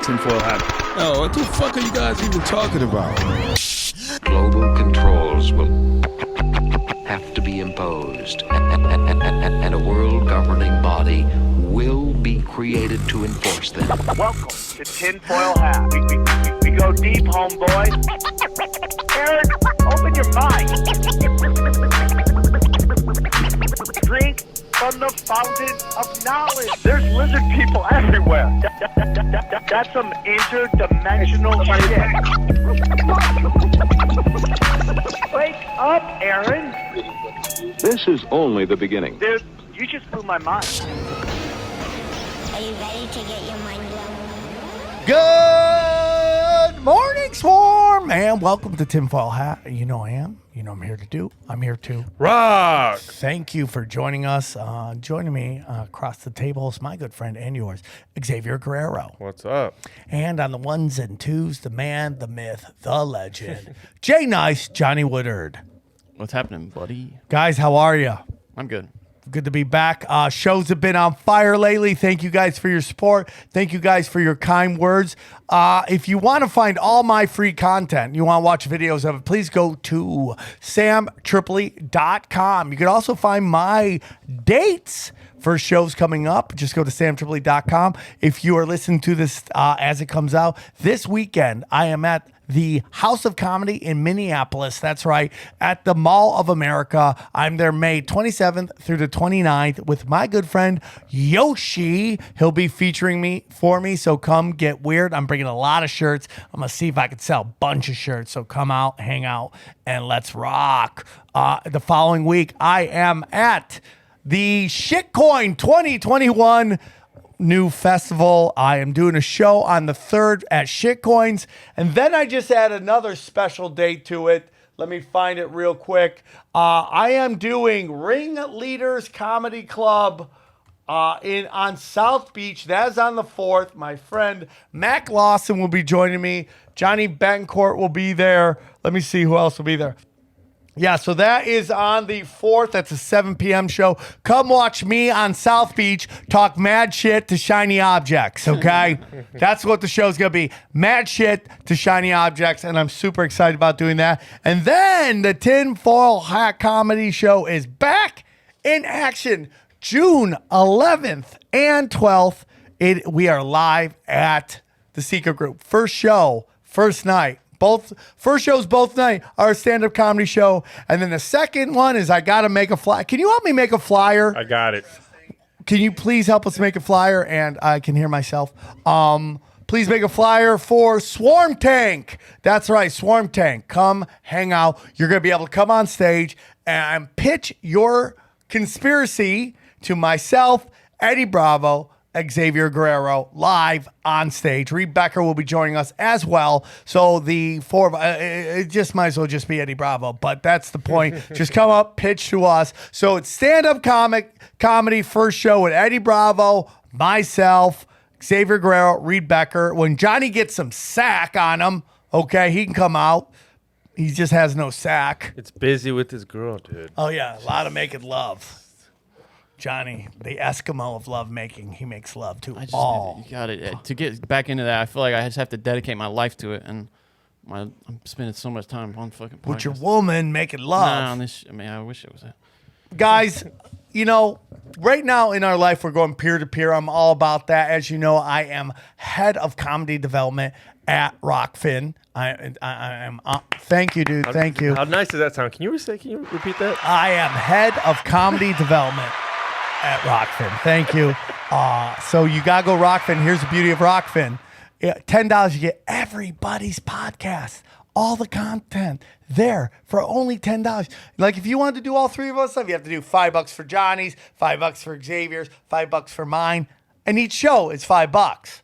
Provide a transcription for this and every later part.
tinfoil hat. Oh, what the fuck are you guys even talking about? Global controls will have to be imposed, and a world governing body will be created to enforce them. Welcome to Tinfoil Hat. We go deep, homeboy. Aaron, open your mind. Drink from the fountain of knowledge. There's lizard people everywhere. That's some interdimensional shit. Wake up, Aaron. This is only the beginning. Dude, you just blew my mind. Are you ready to get your mind blown? Good morning, Swarm, and welcome to Tinfoil Hat. You know I am. You know I'm here to do. I'm here to rock. Thank you for joining us. Joining me across the table is my good friend and yours, Xavier Guerrero. What's up? And on the ones and twos, the man, the myth, the legend, Jay Nice, Johnny Woodard. What's happening, buddy? Guys, how are you? I'm good. Good to be back. Shows have been on fire lately. Thank you guys for your support. Thank you guys for your kind words. If you want to find all my free content, you want to watch videos of it, please go to SamTripoli.com. You can also find my dates for shows coming up. Just go to SamTripoli.com. If you are listening to this as it comes out, this weekend I am at the House of Comedy in Minneapolis. That's right, at the Mall of America. I'm there May 27th through the 29th with my good friend Yoshi. He'll be featuring me for me, so come get weird. I'm bringing a lot of shirts. I'm going to see if I can sell a bunch of shirts, so come out, hang out, and let's rock. The following week, I am at the Shitcoin 2021 new festival. I am doing a show on the 3rd at Shitcoins, and then I just add another special date to it. Let me find it real quick. I am doing Ringleaders Comedy Club on South Beach. That is on the 4th. My friend Mac Lawson will be joining me. Johnny Betancourt will be there. Let me see who else will be there. Yeah, so that is on the 4th. That's a 7 p.m. show. Come watch me on South Beach talk mad shit to shiny objects, okay? That's what the show's going to be. Mad shit to shiny objects, and I'm super excited about doing that. And then the Tinfoil Hat Comedy Show is back in action June 11th and 12th. We are live at the Secret Group. First show, first night. First shows both night are a stand-up comedy show, and then the second one is I gotta make a flyer. Can you help me make a flyer? I got it. Can you please help us make a flyer? And I can hear myself. Please make a flyer for Swarm Tank. That's right, Swarm Tank. Come hang out. You're gonna be able to come on stage and pitch your conspiracy to myself, Eddie Bravo, Xavier Guerrero, live on stage. Reed Becker will be joining us as well. So the four of it just might as well just be Eddie Bravo, but that's the point. Just come up, pitch to us. So it's stand-up comedy first show with Eddie Bravo, myself, Xavier Guerrero, Reed Becker. When Johnny gets some sack on him, okay, he can come out. He just has no sack. It's busy with his girl, dude. Oh yeah, a lot of making love. Johnny, the Eskimo of love making, he makes love to all. You got it. To get back into that, I feel like I just have to dedicate my life to it, and I'm spending so much time on fucking podcasts. With your woman making love. Nah, on this. I mean, I wish it was that. Guys, you know, right now in our life, we're going peer-to-peer. I'm all about that. As you know, I am head of comedy development at Rockfin. I am. Thank you, dude. Thank you. How nice does that sound? Can you repeat that? I am head of comedy development at Rockfin. Thank you. So you got to go Rockfin. Here's the beauty of Rockfin. $10, you get everybody's podcast, all the content there for only $10. Like if you wanted to do all three of us stuff, you have to do $5 for Johnny's, $5 for Xavier's, $5 for mine. And each show is $5.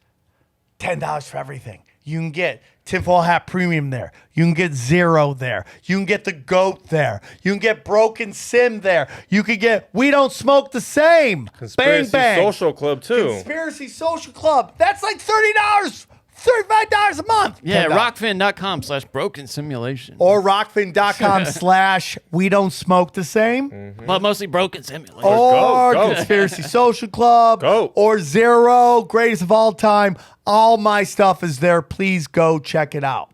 $10 for everything. You can get Tinfoil Hat Premium there. You can get Zero there. You can get the GOAT there. You can get Broken Sim there. You can get We Don't Smoke the Same. Conspiracy Bang, bang. Social Club, too. Conspiracy Social Club. That's like $30 $35 a month. Yeah, $10. rockfin.com/broken simulation. Or rockfin.com/we don't smoke the same. But mostly broken simulation. Or Go. Conspiracy Social Club. Go. Or Zero, greatest of all time. All my stuff is there. Please go check it out.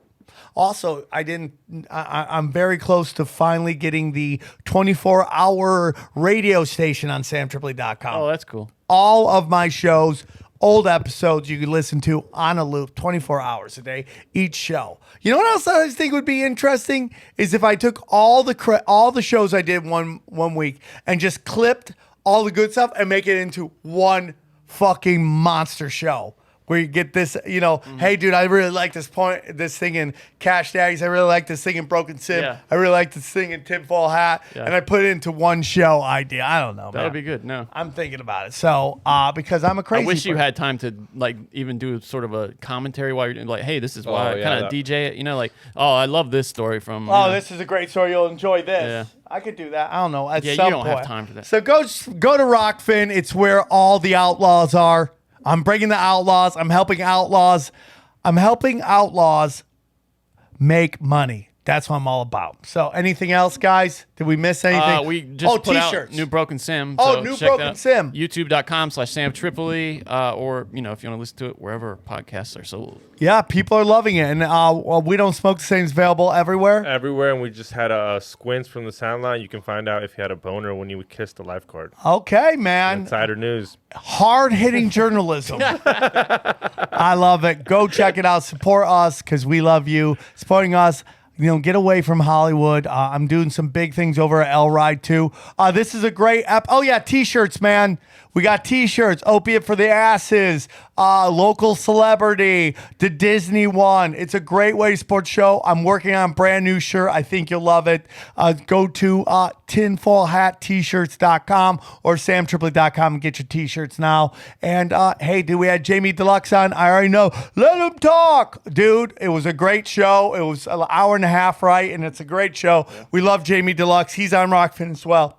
Also, I'm very close to finally getting the 24-hour radio station on SamTripoli.com. Oh, that's cool. All of my shows, old episodes you can listen to on a loop 24 hours a day, each show. You know what else I think would be interesting is if I took all the shows I did one week and just clipped all the good stuff and make it into one fucking monster show. Where you get this, hey, dude, I really like this thing in Cash Daddies. I really like this thing in Broken Sim. Yeah. I really like this thing in Tinfoil Hat. Yeah. And I put it into one show idea. I don't know, That man. would be good. No. I'm thinking about it. So, because I'm a crazy I wish you person. had time to even do sort of a commentary while you're doing hey, this is why yeah, kind of DJ it, I love this story from This is a great story. You'll enjoy this. Yeah. I could do that. I don't know. At Yeah, you some don't have point. time for that. So go to Rockfin. It's where all the outlaws are. I'm breaking the outlaws. I'm helping outlaws. Make money. That's what I'm all about. So anything else, guys? Did we miss anything? We just put t-shirts. out new Broken Sim. Oh, so new check Broken that out. Sim. YouTube.com/SamTripoli, or if you want to listen to it wherever podcasts are sold. Yeah, people are loving it. And We Don't Smoke the Same is available everywhere. Everywhere, and we just had a squints from the sound line. You can find out if you had a boner when you kissed a lifeguard. Okay, man. Insider news. Hard-hitting journalism. I love it. Go check it out. Support us because we love you. Supporting us. Get away from Hollywood. I'm doing some big things over at L Ride too. This is a great app. Oh yeah, t-shirts, man. We got t-shirts, Opiate for the Asses, Local Celebrity, the Disney one. It's a great way to support the show. I'm working on a brand new shirt. I think you'll love it. Go to tinfoilhattshirts.com or samtripoli.com and get your t-shirts now. And hey, we had Jamie Dlux on? I already know. Let him talk. Dude, it was a great show. It was an hour and a half, right? And it's a great show. Yeah. We love Jamie Dlux. He's on Rockfin as well.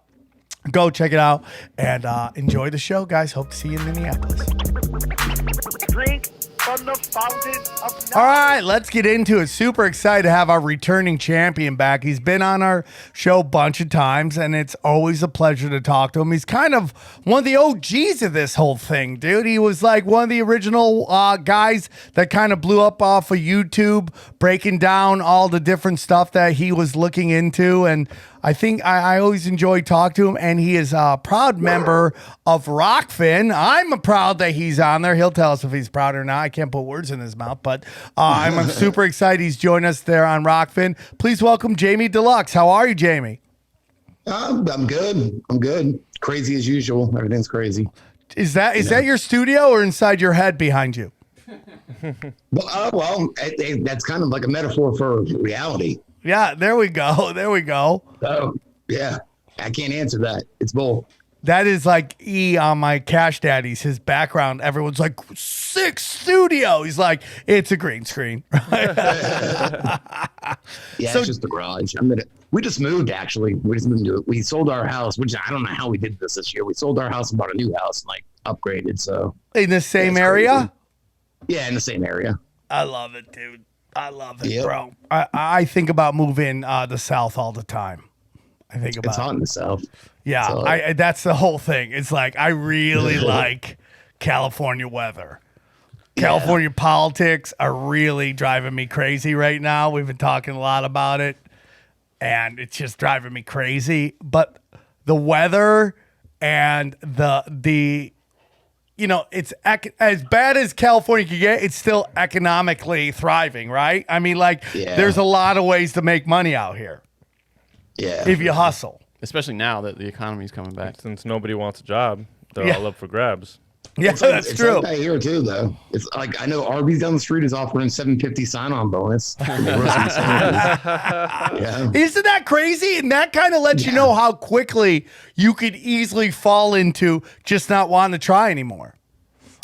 Go check it out and enjoy the show, guys. Hope to see you in Minneapolis. Drink from the fountain of knowledge. All right, let's get into it. Super excited to have our returning champion back. He's been on our show a bunch of times, and it's always a pleasure to talk to him. He's kind of one of the OGs of this whole thing, dude. He was like one of the original guys that kind of blew up off of YouTube, breaking down all the different stuff that he was looking into, and I think I always enjoy talking to him, and he is a proud member of Rockfin. I'm proud that he's on there. He'll tell us if he's proud or not. I can't put words in his mouth, but I'm super excited he's joined us there on Rockfin. Please welcome Jamie Dlux. How are you, Jamie? I'm good. Crazy as usual. Everything's crazy. Is that your studio or inside your head behind you? Well, that's kind of like a metaphor for reality. Yeah, there we go. Oh, yeah. I can't answer that. It's both. That is like E on my Cash Daddies. His background, everyone's like, sick studio. He's like, it's a green screen. Yeah, So- it's just the garage. We just moved, actually. We sold our house, which I don't know how we did this year. We sold our house and bought a new house and upgraded. So In the same That's area? crazy. Yeah, in the same area. I love it, dude. I love it, Yep. bro. I think about moving the South all the time. I think about It's hot in the South. Yeah, So- that's the whole thing. It's like I really like California weather. California politics are really driving me crazy right now. We've been talking a lot about it, and it's just driving me crazy. But the weather and the it's as bad as California can get. It's still economically thriving, right? I mean, there's a lot of ways to make money out here Yeah. if you hustle. Especially now that the economy's coming back. Since nobody wants a job, they're Yeah. all up for grabs. Yeah, that's It's true. like that here too, though. It's like I know Arby's down the street is offering $7.50 sign-on bonus. Yeah. Isn't that crazy? And that kind of lets you know how quickly you could easily fall into just not wanting to try anymore.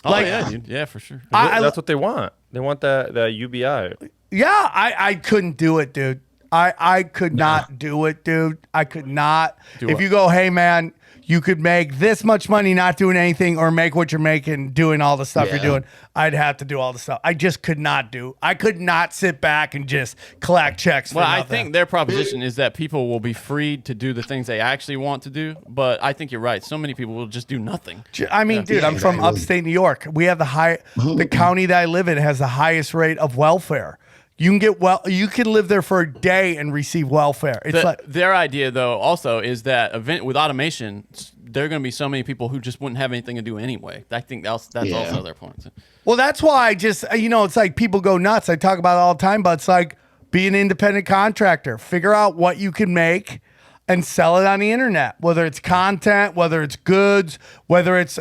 Oh, Like- yeah, dude. Yeah, for sure. That's what they want. They want that UBI. Yeah, I couldn't do it, dude. I could not do it, dude. I could not. Do If what? you go, hey, man, you could make this much money not doing anything or make what you're making doing all the stuff you're Yeah. doing, I'd have to do all the stuff. I just could not do. I could not sit back and just collect checks for Well, I nothing. think their proposition is that people will be freed to do the things they actually want to do. But I think you're right. So many people will just do nothing. I mean, dude, I'm from exactly. upstate New York. We have the county that I live in has the highest rate of welfare. You can live there for a day and receive welfare. It's like, Their idea, though, also is that with automation, there are going to be so many people who just wouldn't have anything to do anyway. I think that's Yeah. also their point. well, that's why I just, it's like people go nuts. I talk about it all the time, but it's like be an independent contractor. Figure out what you can make and sell it on the internet, whether it's content, whether it's goods, whether it's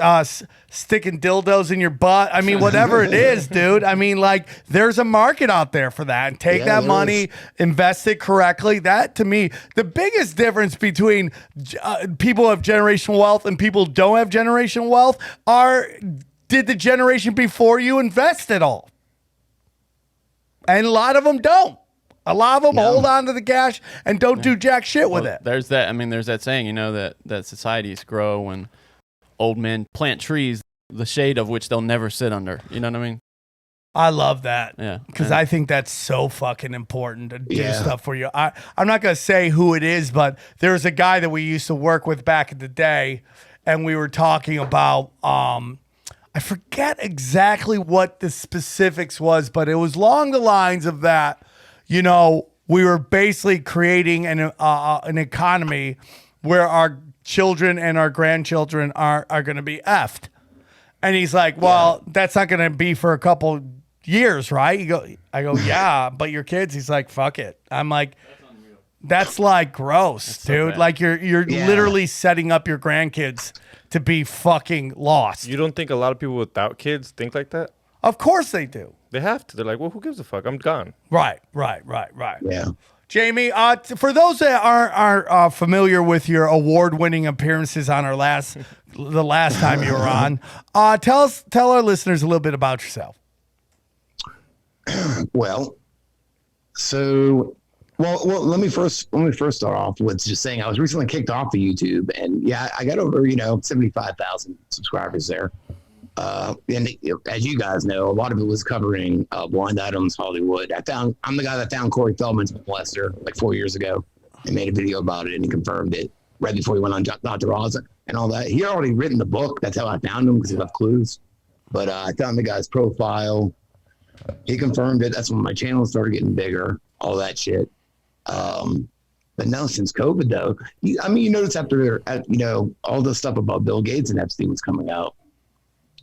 sticking dildos in your butt. I mean, whatever it is, dude. I mean, like, there's a market out there for that. And take that there money, is. invest it correctly. That, to me, the biggest difference between people who have generational wealth and people who don't have generational wealth are, did the generation before you invest it all? And a lot of them don't. A lot of them hold on to the cash and don't do jack shit with it. There's that. I mean, there's that saying, that societies grow when old men plant trees, the shade of which they'll never sit under. You know what I mean? I love that. Yeah. Because I think that's so fucking important to do Yeah. stuff for you. I'm not going to say who it is, but there's a guy that we used to work with back in the day, and we were talking about, I forget exactly what the specifics was, but it was along the lines of that. We were basically creating an economy where our children and our grandchildren are going to be effed. And he's like, well, that's not going to be for a couple years, right? I go, yeah, but your kids, he's like, fuck it. I'm like, that's like gross, dude. bad. Like you're Yeah. literally setting up your grandkids to be fucking lost. You don't think a lot of people without kids think like that? Of course they do. They have to. They're like, well, who gives a fuck? I'm gone. Right. Yeah. Jamie, for those that aren't familiar with your award-winning appearances on the last time you were on, tell our listeners a little bit about yourself. Well, let me first start off with just saying I was recently kicked off of YouTube, and yeah, I got over 75,000 subscribers there. And as you guys know, a lot of it was covering blind items Hollywood. I'm the guy that found Corey Feldman's molester like 4 years ago and made a video about it, and he confirmed it right before he went on Dr. Oz and all that. He had already written the book. That's how I found him, because he left clues. But I found the guy's profile. He confirmed it. That's when my channel started getting bigger, all that shit. But now since COVID, though, you notice after all the stuff about Bill Gates and Epstein was coming out,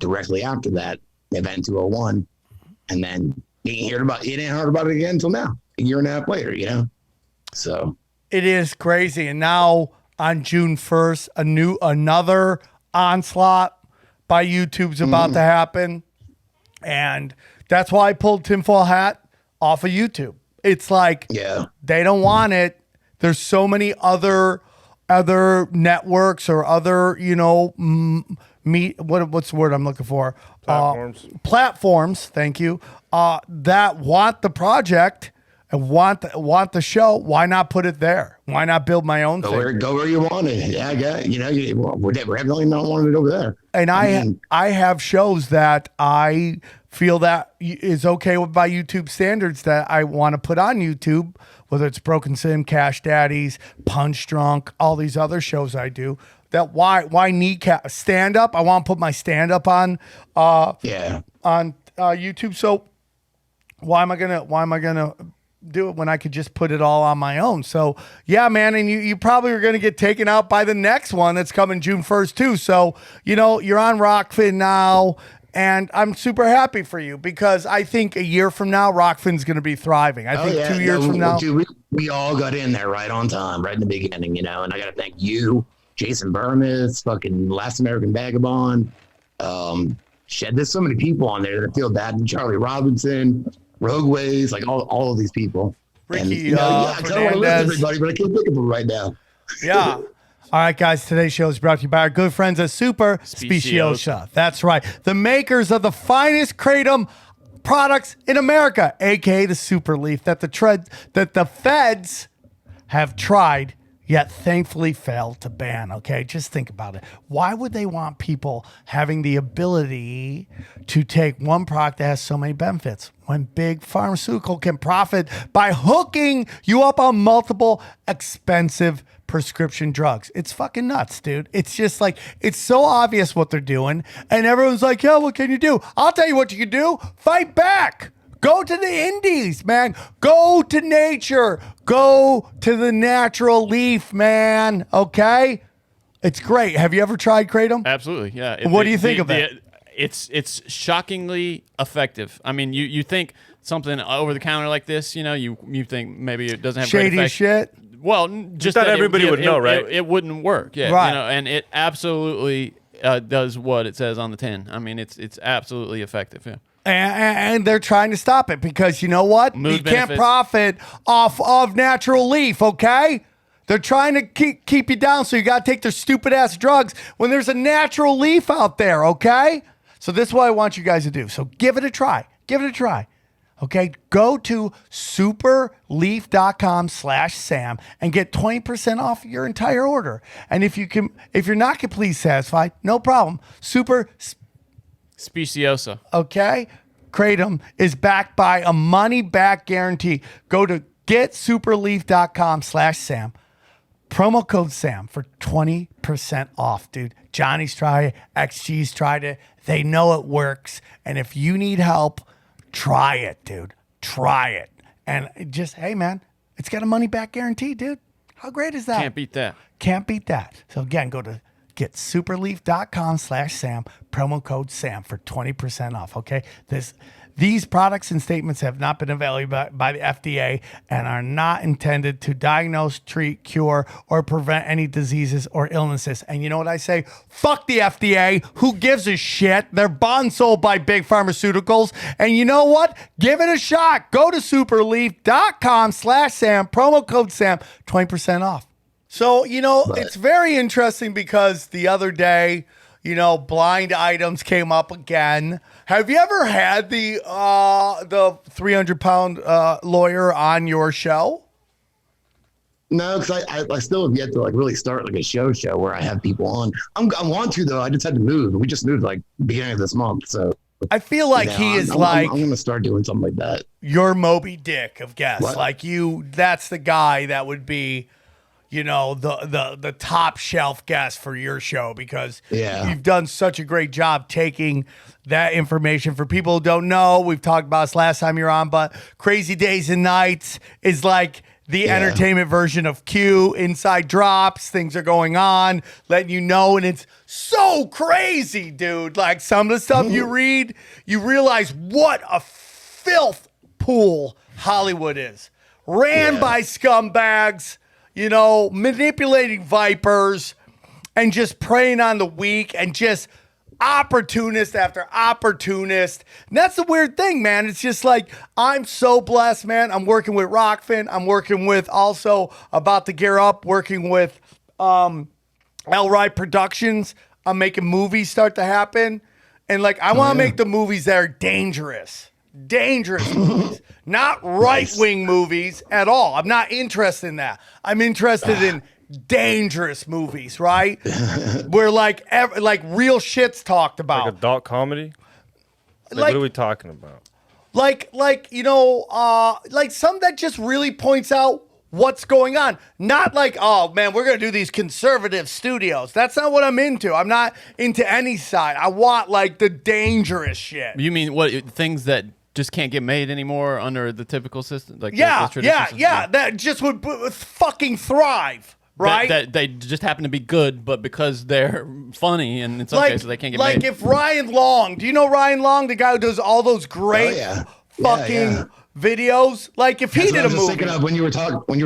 directly after that event 201, and then you didn't hear about it again until now, a year and a half later. So It is crazy. And now on June 1st, another onslaught by YouTube's about to happen. And that's why I pulled Tinfoil Hat off of YouTube. It's like, yeah, they don't want it. There's so many other networks or other, what's the word I'm looking for? Platforms. Platforms, thank you. That want the project and want the show. Why not put it there? Why not build my own thing? go where you want it. Yeah, I got we're definitely not wanting it over there. And I have shows that I feel that is okay with my YouTube standards that I want to put on YouTube, whether it's Broken Sim, Cash Daddies, Punch Drunk, all these other shows I do. That why kneecap stand up? I want to put my stand up on YouTube. So why am I gonna do it when I could just put it all on my own? So yeah, man, and you probably are gonna get taken out by the next one that's coming June 1st too. So you're on Rockfin now, and I'm super happy for you, because I think a year from now Rockfin's gonna be thriving. I think 2 years from now, dude, we all got in there right on time, right in the beginning, and I gotta thank you, Jason Burmis, fucking Last American Vagabond. There's so many people on there that feel bad. Charlie Robinson, Rogueways, like all of these people. Ricky, I kind of want to list Fernandez. everybody, but I can't think of them right now. Yeah. All right, guys, today's show is brought to you by our good friends at Super Speciosa. That's right. The makers of the finest kratom products in America, aka the Super Leaf, that the feds have tried, yet thankfully failed to ban. Okay, just think about it. Why would they want people having the ability to take one product that has so many benefits when big pharmaceutical can profit by hooking you up on multiple expensive prescription drugs? It's fucking nuts, dude. It's just like, it's so obvious what they're doing, and everyone's like, yeah, what can you do? I'll tell you what you can do. Fight back. Go to the indies, man. Go to nature. Go to the natural leaf, man. Okay? It's great. Have you ever tried Kratom? Absolutely, yeah. What do you think of it? It's shockingly effective. I mean, you think something over the counter like this, you think maybe it doesn't have Shady great effect. shit. Well, just thought that everybody would know, right? It wouldn't work, yeah. Right. And it absolutely does what it says on the tin. I mean, it's absolutely effective. Yeah. And they're trying to stop it because you know what? Mood you can't benefits. profit off of natural leaf, okay? They're trying to keep you down, so you got to take their stupid ass drugs when there's a natural leaf out there, okay? So this is what I want you guys to do. So give it a try. Give it a try. Okay, go to superleaf.com/Sam and get 20% off your entire order. And if you're not completely satisfied, no problem. Super Speciosa. Okay? Kratom is backed by a money back guarantee. Go to getsuperleaf.com/Sam. Promo code Sam for 20% off, dude. Johnny's tried it. XG's tried it. They know it works. And if you need help, try it, dude. Try it. And just, hey, man, it's got a money back guarantee, dude. How great is that? Can't beat that. Can't beat that. So again, go to getsuperleaf.com/Sam, promo code Sam for 20% off. Okay. These products and statements have not been evaluated by the FDA and are not intended to diagnose, treat, cure, or prevent any diseases or illnesses. And you know what I say? Fuck the FDA. Who gives a shit? They're bought and sold by big pharmaceuticals. And you know what? Give it a shot. Go to superleaf.com/Sam, promo code Sam, 20% off. So, it's very interesting because the other day, blind items came up again. Have you ever had the 300-pound lawyer on your show? No, because I still have yet to really start a show where I have people on. I want to though. I just had to move. We just moved beginning of this month, so I feel like he is I'm going to start doing something like that. Your Moby Dick of guests, What? That's the guy that would be. The top shelf guest for your show because you've done such a great job taking that information. For people who don't know, we've talked about this last time you're on, but Crazy Days and Nights is like the entertainment version of Q. Inside drops, things are going on, letting you know, and it's so crazy, dude. Like some of the stuff you read, you realize what a filth pool Hollywood is. Ran by scumbags. Manipulating vipers and just preying on the weak and just opportunist after opportunist. And that's the weird thing, man. It's just like, I'm so blessed, man. I'm working with Rockfin. I'm working with also about to gear up, working with Elride Productions. I'm making movies start to happen. And I want to make the movies that are dangerous movies, not right-wing movies at all. I'm not interested in that. I'm interested in dangerous movies, right? Where real shit's talked about. Like adult comedy? What are we talking about? Some that just really points out what's going on. Not oh man, we're going to do these conservative studios. That's not what I'm into. I'm not into any side. I want the dangerous shit. You mean what things that just can't get made anymore under the typical system? The traditional system? That just would fucking thrive, right? That they just happen to be good, but because they're funny and in some cases they can't get made. Like if Ryan Long, do you know Ryan Long, the guy who does all those great fucking videos? If he did a movie. Thinking of when you were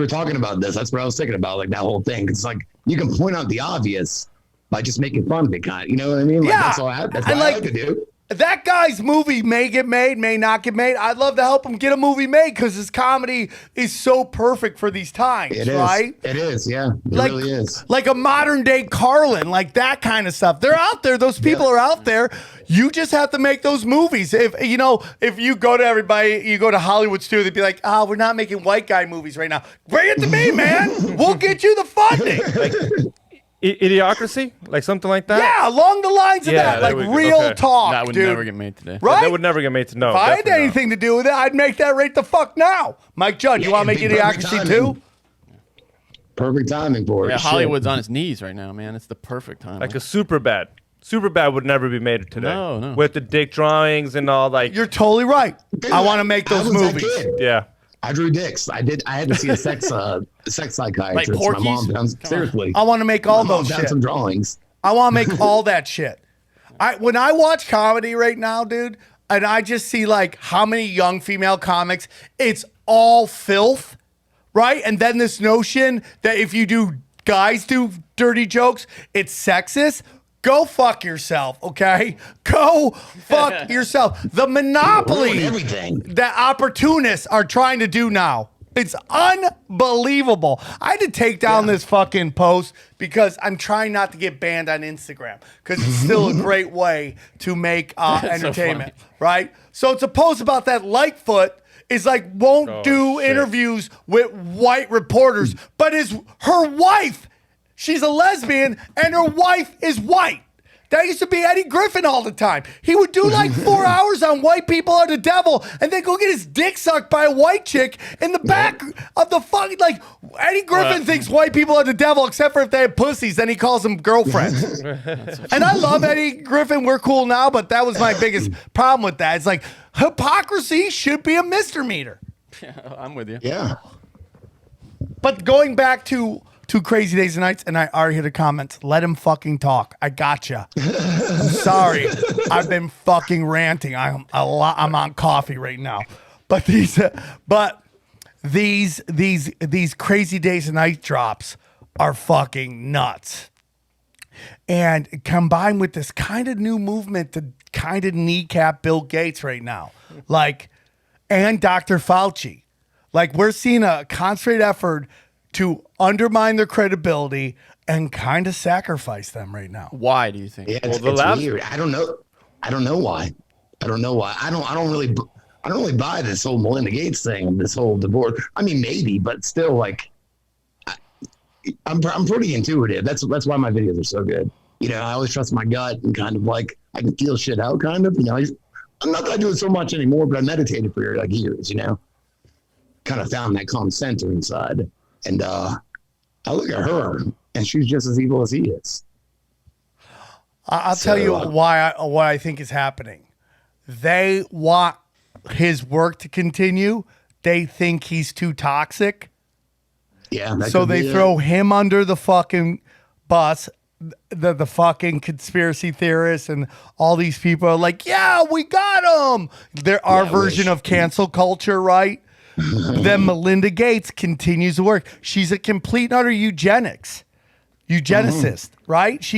talking about this, that's what I was thinking about, that whole thing. It's you can point out the obvious by just making fun of it, kind of. You know what I mean? That's all I like to do. that guy's movie may get made, may not get made. I'd love to help him get a movie made because his comedy is so perfect for these times, right? It is, yeah. It Like, really is. like a modern day Carlin, like that kind of stuff. They're out there. Those people are out there. You just have to make those movies. If you go to everybody, you go to Hollywood studio, they'd be like, we're not making white guy movies right now. Bring it to me, man. We'll get you the funding. Idiocracy, like something like that. Yeah, along the lines of that, like real talk. That would dude. never get made today. Right? That would never get made to know. If I had anything to do with it, I'd make that right the fuck now. Mike Judd, you want to make Idiocracy too? Perfect timing for it. Yeah, Shit. Hollywood's on its knees right now, man. It's the perfect time. Like a Superbad. Superbad would never be made today. No. With the dick drawings and all, like. You're totally right. I want to make those movies. Yeah. I drew dicks. I had to see a sex psychiatrist. Like my mom found, seriously. I want to make all My mom those found shit. some drawings. I want to make all that shit. When I watch comedy right now, dude, and I just see like how many young female comics, it's all filth, right? And then this notion that if guys do dirty jokes, it's sexist. Go fuck yourself, okay? Go fuck yourself. The monopoly Everything. that opportunists are trying to do now. It's unbelievable. I had to take down this fucking post because I'm trying not to get banned on Instagram because it's still a great way to make entertainment, right? So it's a post about that Lightfoot is like won't do interviews with white reporters, but her wife, she's a lesbian and her wife is white. That used to be Eddie Griffin all the time. He would do like 4 hours on white people are the devil and then go get his dick sucked by a white chick in the back of the fucking, like, Eddie Griffin thinks white people are the devil except for if they have pussies, then he calls them girlfriends. And I love Eddie Griffin. We're cool now, but that was my biggest problem with that. It's like hypocrisy should be a misdemeanor. Yeah, I'm with you. Yeah. But going back to Crazy Days and Nights, and I already hit a comment. Let him fucking talk. I gotcha. I'm sorry. I've been fucking ranting. I'm on coffee right now. But these Crazy Days and Night drops are fucking nuts. And combined with this kind of new movement to kind of kneecap Bill Gates right now, and Dr. Fauci. Like, we're seeing a concentrated effort to undermine their credibility and kind of sacrifice them right now. Why do you think? Yeah, it's weird. I don't know why. I don't really buy this whole Melinda Gates thing, this whole divorce. I mean, maybe, but still, like, I'm pretty intuitive. That's why my videos are so good. You know, I always trust my gut and kind of like I can feel shit out. Kind of, you know. I'm not that I do it so much anymore, but I meditated for like years. You know, kind of found that calm center inside. And I look at her, and she's just as evil as he is. I'll tell you what I think is happening. They want his work to continue. They think he's too toxic. Yeah. So they throw him under the fucking bus. The fucking conspiracy theorists and all these people are like, yeah, we got him. They're our version of cancel culture, right? Then Melinda Gates continues to work. She's a complete and utter eugenicist, right?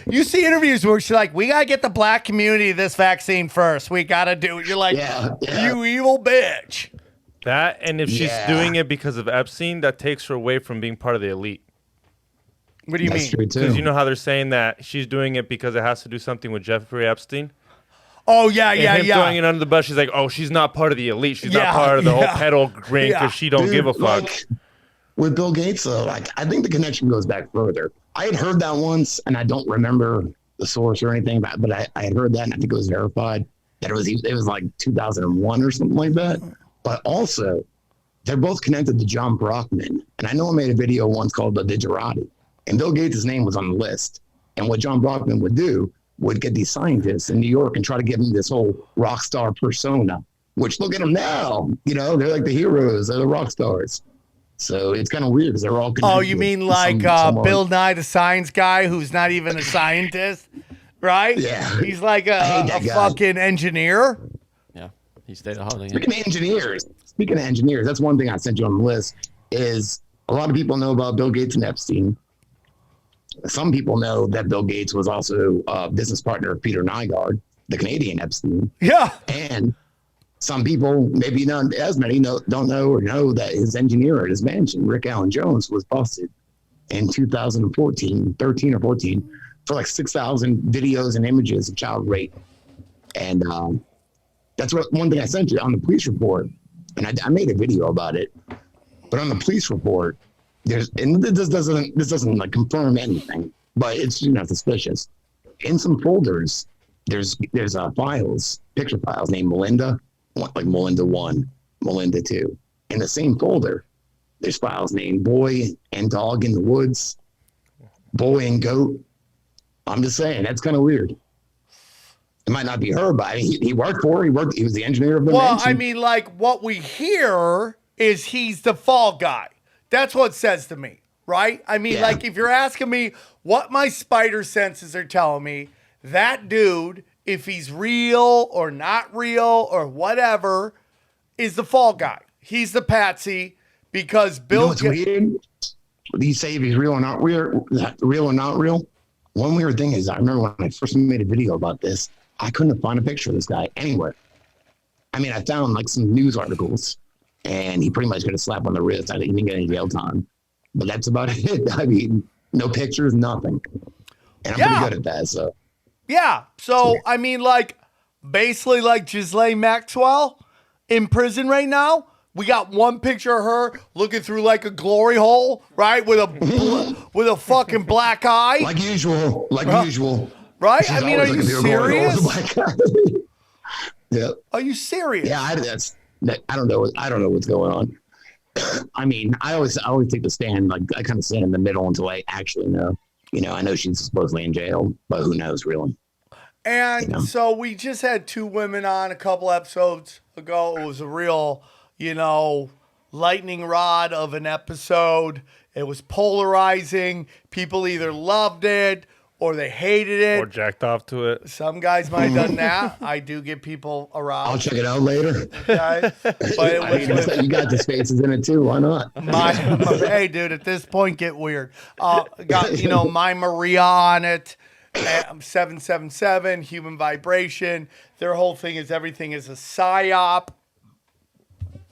You see interviews where she's like, we got to get the black community this vaccine first. We got to do it. You're like, you evil bitch. That, and if she's doing it because of Epstein, that takes her away from being part of the elite. What do you mean? Because you know how they're saying that she's doing it because it has to do something with Jeffrey Epstein? Oh, yeah. Throwing it under the bus, she's like, oh, she's not part of the elite. She's not part of the whole pedal ring because she don't give a fuck. Like, with Bill Gates, though, like, I think the connection goes back further. I had heard that once, and I don't remember the source or anything, but I had heard that, and I think it was verified that it was like 2001 or something like that. But also, they're both connected to John Brockman. And I know I made a video once called The Digerati, and Bill Gates' name was on the list. And what John Brockman would do would get these scientists in New York and try to give them this whole rock star persona, which look at them now, you know, they're like the heroes, they're the rock stars. So it's kind of weird because they're all connected. Oh, you mean like Bill Nye, the science guy who's not even a scientist, right? Yeah. He's like a fucking engineer. Yeah, he stayed at Holiday Inn. Speaking of engineers, that's one thing I sent you on the list is a lot of people know about Bill Gates and Epstein. Some people know that Bill Gates was also a business partner of Peter Nygaard, the Canadian Epstein. Yeah. And some people, maybe not as many, don't know that his engineer at his mansion, Rick Allen Jones, was busted in 2014, 13 or 14, for like 6,000 videos and images of child rape. And that's one thing I sent you on the police report. And I made a video about it. But on the police report, this doesn't like confirm anything, but it's suspicious. In some folders, there's files, picture files named Melinda, like Melinda 1, Melinda 2. In the same folder, there's files named Boy and Dog in the Woods, Boy and Goat. I'm just saying, that's kind of weird. It might not be her, but he worked for her. He was the engineer of the mansion. Well, I mean, like, what we hear is he's the fall guy. That's what it says to me, right? I mean, like, if you're asking me what my spider senses are telling me, that dude, if he's real or not real or whatever, is the fall guy. He's the patsy because Bill... what's weird? You say if he's real or not real, One weird thing is, I remember when I first made a video about this, I couldn't find a picture of this guy anywhere. I mean, I found like some news articles, and he pretty much got a slap on the wrist. I didn't even get any jail time, but that's about it. I mean, no pictures, nothing. And I'm pretty good at that. So yeah. So I mean, like, basically, like Ghislaine Maxwell in prison right now. We got one picture of her looking through like a glory hole, right, with a fucking black eye, like usual, right? She's I mean, are you serious? Yeah. Are you serious? Yeah, I don't know. I don't know what's going on. I mean, I always take the stand. Like, I kind of stand in the middle until I actually know. You know, I know she's supposedly in jail, but who knows really? And so we just had two women on a couple episodes ago. It was a real, lightning rod of an episode. It was polarizing. People either loved it or they hated it. Or jacked off to it. Some guys might have done that. I do get people aroused. I'll check it out later. Okay? But it was you got the spaces in it too. Why not? Hey, dude, at this point, get weird. Got, My Maria on it. 777, Human Vibration. Their whole thing is everything is a psyop.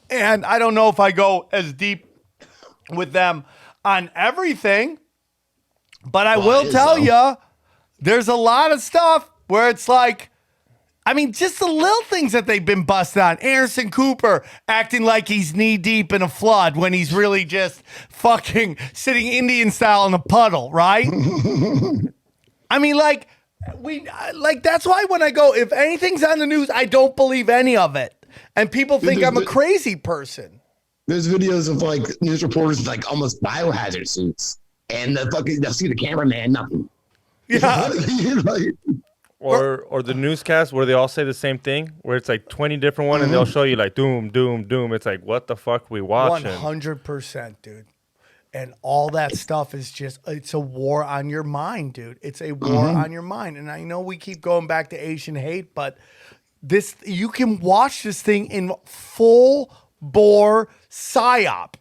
And I don't know if I go as deep with them on everything, but I will tell you, there's a lot of stuff where it's like, I mean, just the little things that they've been busted on. Anderson Cooper acting like he's knee deep in a flood when he's really just fucking sitting Indian style in a puddle, right? I mean, that's why when I go, if anything's on the news, I don't believe any of it. And people think I'm a crazy person. There's videos of like news reporters with like almost biohazard suits, and they'll see the cameraman, nothing. Yeah. Or the newscast where they all say the same thing, where it's like 20 different ones, and they'll show you like doom, doom, doom. It's like, what the fuck we watching? 100%, dude. And all that stuff is it's a war on your mind, dude. It's a war on your mind. And I know we keep going back to Asian hate, but you can watch this thing in full bore psyop.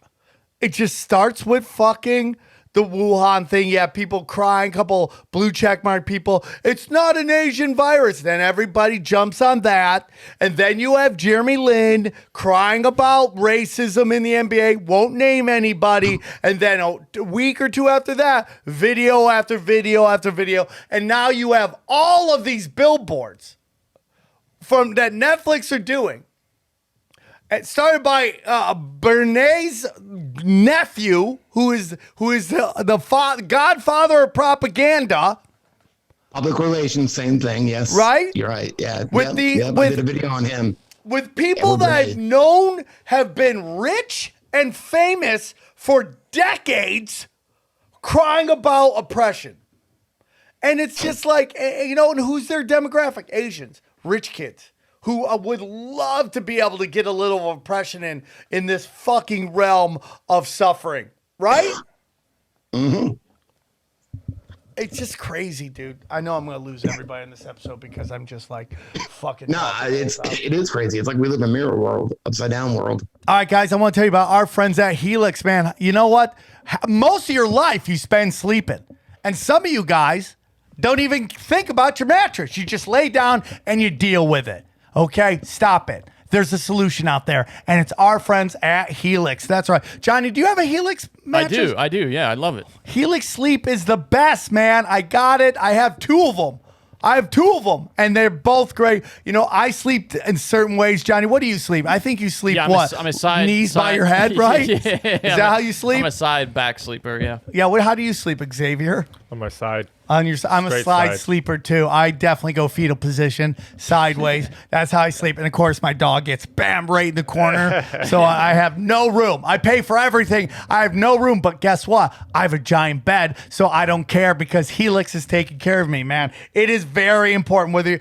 It just starts with fucking the Wuhan thing. You have people crying, couple blue check mark people. It's not an Asian virus. Then everybody jumps on that. And then you have Jeremy Lin crying about racism in the NBA, won't name anybody. And then a week or two after that, video after video after video. And now you have all of these billboards from that Netflix are doing. It started by Bernays' nephew, who is the godfather of propaganda. Public relations, same thing. Yes, right. You're right. Yeah, with I did a video on him. With people that I've known have been rich and famous for decades, crying about oppression, and it's just like and who's their demographic? Asians, rich kids. Who would love to be able to get a little oppression in this fucking realm of suffering, right? Mm-hmm. It's just crazy, dude. I know I'm going to lose everybody in this episode because I'm just like fucking. No, it is crazy. It's like we live in a mirror world, upside down world. All right, guys, I want to tell you about our friends at Helix, man. You know what? Most of your life you spend sleeping. And some of you guys don't even think about your mattress. You just lay down and you deal with it. Okay? Stop it. There's a solution out there, and it's our friends at Helix. That's right. Johnny, do you have a Helix mattress? I do. Yeah, I love it. Helix Sleep is the best, man. I got it. I have two of them, and they're both great. You know, I sleep in certain ways. Johnny, what do you sleep? I think you sleep I'm a side knees by side- your head, right? Yeah, Is that how you sleep? I'm a side back sleeper. Yeah. Yeah. How do you sleep, Xavier? On my side. I'm a Straight side side. sleeper too. I definitely go fetal position, sideways. That's how I sleep. And of course, my dog gets bam right in the corner. So I have no room. I pay for everything. I have no room. But guess what? I have a giant bed, so I don't care because Helix is taking care of me, man. It is very important whether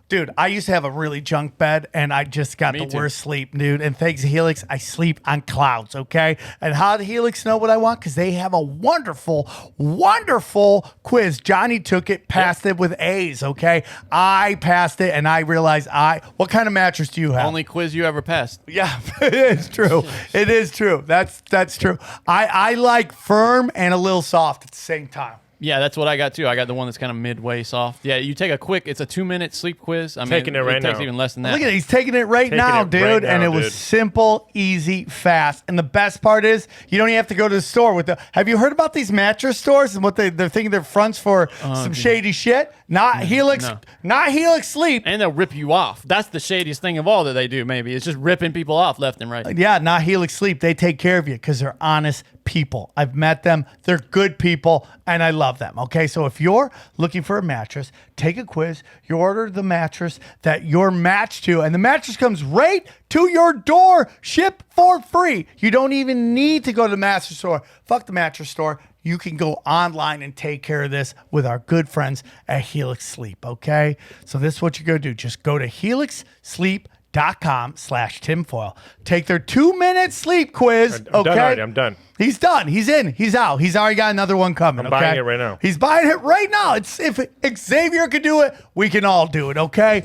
dude, I used to have a really junk bed, and I just got the too. worst sleep, dude. And thanks to Helix, I sleep on clouds, okay? And how did Helix know what I want? Because they have a wonderful, wonderful quiz. Johnny took it, passed it with A's, okay? I passed it, and I realized what kind of mattress do you have? Only quiz you ever passed. Yeah, it is true. It is true. That's true. I like firm and a little soft at the same time. Yeah, that's what I got too. I got the one that's kind of midway soft. Yeah, you take it's a 2-minute sleep quiz. I mean, Taking it right takes now. even less than that. Look at it. He's taking it right now, dude. And it was simple, easy, fast. And the best part is you don't even have to go to the store with have you heard about these mattress stores and what they're thinking they're fronts for some shady shit? Not Helix, no. not Helix Sleep. And they'll rip you off. That's the shadiest thing of all that they do, maybe. It's just ripping people off left and right. Yeah, not Helix Sleep. They take care of you because they're honest people. I've met them. They're good people, and I love them. Okay, so if you're looking for a mattress, take a quiz. You order the mattress that you're matched to, and the mattress comes right to your door, shipped for free. You don't even need to go to the mattress store. Fuck the mattress store. You can go online and take care of this with our good friends at Helix Sleep, okay? So this is what you're going to do. Just go to helixsleep.com/tinfoil. Take their 2-minute sleep quiz, I'm okay? done already. I'm done. He's done. He's in. He's out. He's already got another one coming, I'm okay? buying it right now. He's buying it right now. If Xavier could do it, we can all do it, okay?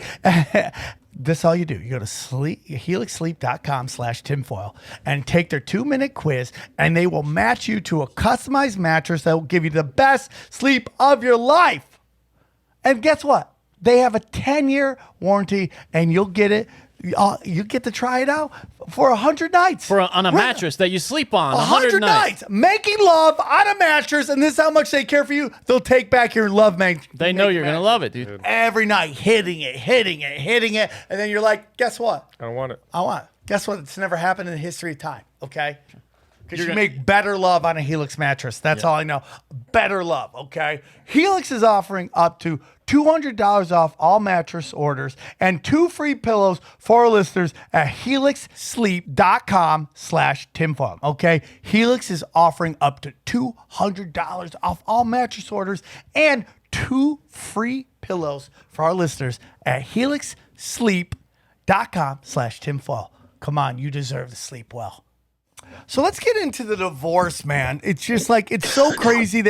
This is all you do. You go to helixsleep.com/tinfoil and take their 2-minute quiz, and they will match you to a customized mattress that will give you the best sleep of your life. And guess what? They have a 10-year warranty, and you'll get it. You get to try it out for 100 nights. On a mattress that you sleep on. 100 nights. Making love on a mattress, and this is how much they care for you. They'll take back your love They know you're going to love it, dude. every night, hitting it. And then you're like, guess what? I don't want it. I want it. Guess what? It's never happened in the history of time, okay? Because you make better love on a Helix mattress. That's all I know. Better love, okay? Helix is offering up to $200 off all mattress orders and 2 free pillows for our listeners at helixsleep.com/tinfoil, okay? Helix is offering up to $200 off all mattress orders and 2 free pillows for our listeners at helixsleep.com/tinfoil. Come on, you deserve to sleep well. So let's get into the divorce, man. It's just like, it's so crazy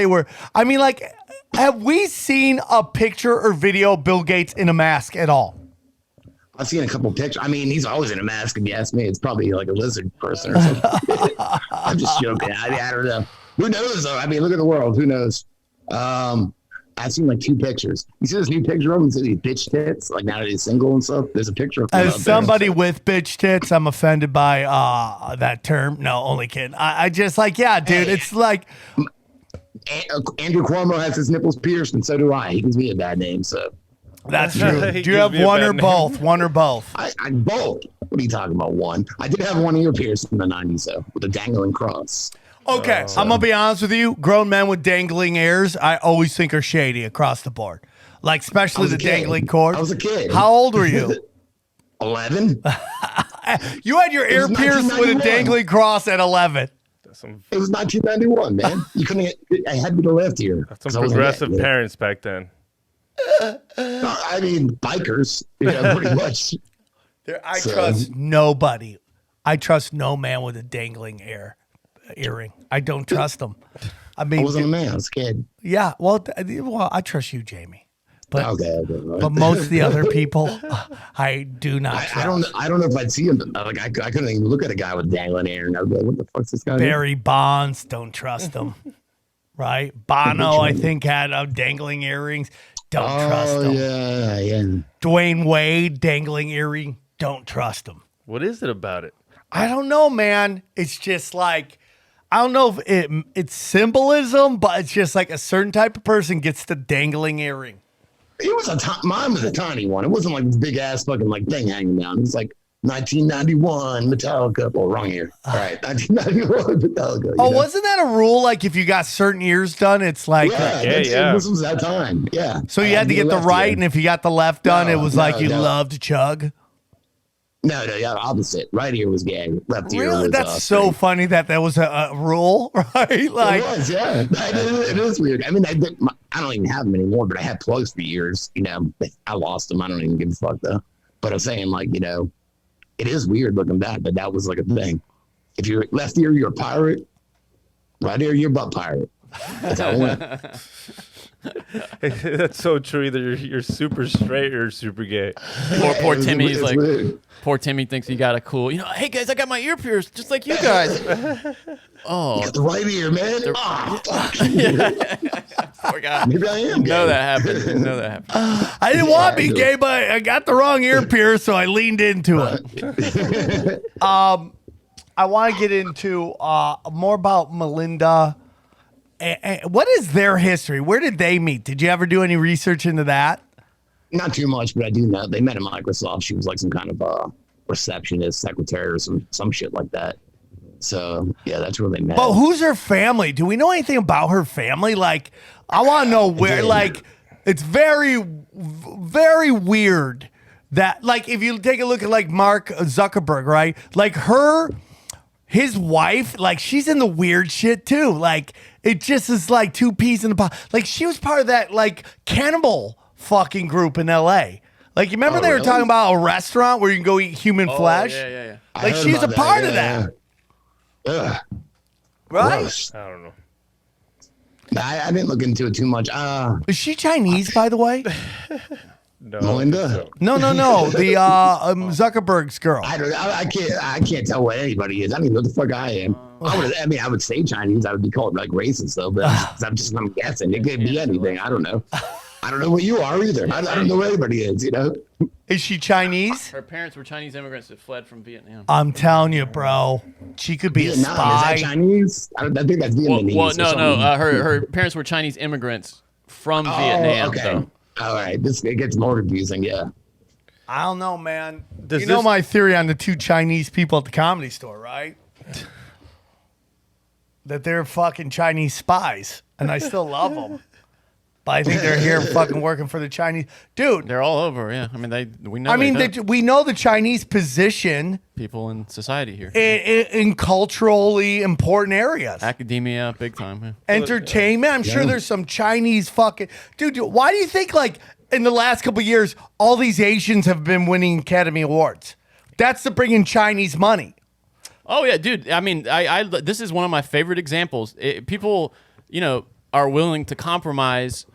have we seen a picture or video of Bill Gates in a mask at all? I've seen a couple pictures. I mean, he's always in a mask. If you ask me, it's probably like a lizard person or something. I'm just joking. I don't know. Who knows, though? I mean, look at the world. Who knows? I've seen like 2 pictures. You see this new picture of him? See these bitch tits? Like now that he's single and stuff. There's a picture of him. As somebody with bitch tits, I'm offended by that term. No, only kidding. I just like, yeah, dude. It's like Andrew Cuomo has his nipples pierced, and so do I. He gives me a bad name, so that's true. He Do you gives have me a one bad or name. both? One or both? I both. What are you talking about? One. I did have one ear pierced in the 90s, though, with a dangling cross. Okay, I'm gonna be honest with you. Grown men with dangling ears, I always think are shady across the board. Like especially the dangling cord. I was a kid. How old were you? 11. You had your ear was pierced with a 1991. dangling cross at 11. It was 1991, man. You couldn't. I had to be the left ear. 'cause Some I wasn't progressive yet. parents back then. No, I mean, bikers. Pretty much. I trust nobody. I trust no man with a dangling earring. I don't trust them. I mean, I wasn't a man. I was a kid. yeah. Well, I trust you, Jamie. But Okay. but most of the other people, I do not trust. I don't know if I'd see him. Like I couldn't even look at a guy with dangling hair, and I'd be like, "What the fuck's this guy?" doing? Barry Bonds, don't trust them. right? Bono, I think, had dangling earrings. Don't trust him. Yeah. Dwayne Wade, dangling earring. Don't trust him. What is it about it? I don't know, man. It's just like, I don't know if it's symbolism, but it's just like a certain type of person gets the dangling earring. It was mine was a tiny one. It wasn't like this big ass fucking like thing hanging down. It was like 1991 Metallica. Oh, wrong year. All right, 1991 Metallica. Oh, wasn't that a rule? Like if you got certain ears done, it's like yeah. This was that time. Yeah. So you had to get the right, and if you got the left done, it was like you loved to chug. No, yeah, opposite. Right ear was gay. Left ear Really? was. That's so funny that was a rule, right? Like it was, yeah. It is weird. I mean, I don't even have them anymore, but I had plugs for years. You know, I lost them. I don't even give a fuck though. But I'm saying, like, you know, it is weird looking back, but that was like a thing. If you're left ear, you're a pirate. Right ear, you're a butt pirate. That's how it went. That's so true. Either you're super straight or super gay. Poor Timmy's like, weird. poor Timmy thinks he got a cool, hey guys, I got my ear pierced just like you guys. Oh, You got the right ear, man. Fuck. poor guy. Maybe I am gay. That happened. I didn't want to be gay, but I got the wrong ear pierced, so I leaned into it. I want to get into more about Melinda. What is their history? Where did they meet? Did you ever do any research into that? Not too much, but I do know they met at Microsoft. She was like some kind of receptionist, secretary, or some shit like that. So yeah, that's where they met. But who's her family? Do we know anything about her family? Like, I want to know where. Like, it's very, very weird that, like, if you take a look at like Mark Zuckerberg, right? Like his wife, like, she's in the weird shit too. Like, it just is like two peas in a pod. Like, she was part of that like cannibal fucking group in LA. Like, you remember they were talking about a restaurant where you can go eat human flesh? Yeah. Like, she's a part of that. Ugh. Right? Gross. I don't know. I didn't look into it too much. Is she Chinese, by the way? No, Melinda? so. No. The Zuckerberg's girl. I can't tell what anybody is. I don't even know what the fuck I am. I would say Chinese. I would be called like racist though, but I'm guessing. It could be anything. I don't know. I don't know what you are either. I don't know what anybody is, you know? Is she Chinese? Her parents were Chinese immigrants that fled from Vietnam. I'm telling you, bro. She could be Vietnam, a spy. is that Chinese? I think that's Vietnamese. Well, no. Her parents were Chinese immigrants from Vietnam. Okay. So. All right. It gets more confusing, yeah. I don't know, man. Does you know this- my theory on the two Chinese people at the Comedy Store, right? That they're fucking Chinese spies, and I still love them. But I think they're here fucking working for the Chinese. Dude, They're all over, yeah. I mean, we know. I mean, they know we know the Chinese position people in society here, in culturally important areas. academia, big time. Yeah. Entertainment. I'm sure there's some Chinese fucking dude. Why do you think like in the last couple of years all these Asians have been winning Academy Awards? That's to bring in Chinese money. Oh yeah, dude. I mean, I this is one of my favorite examples. People, are willing to compromise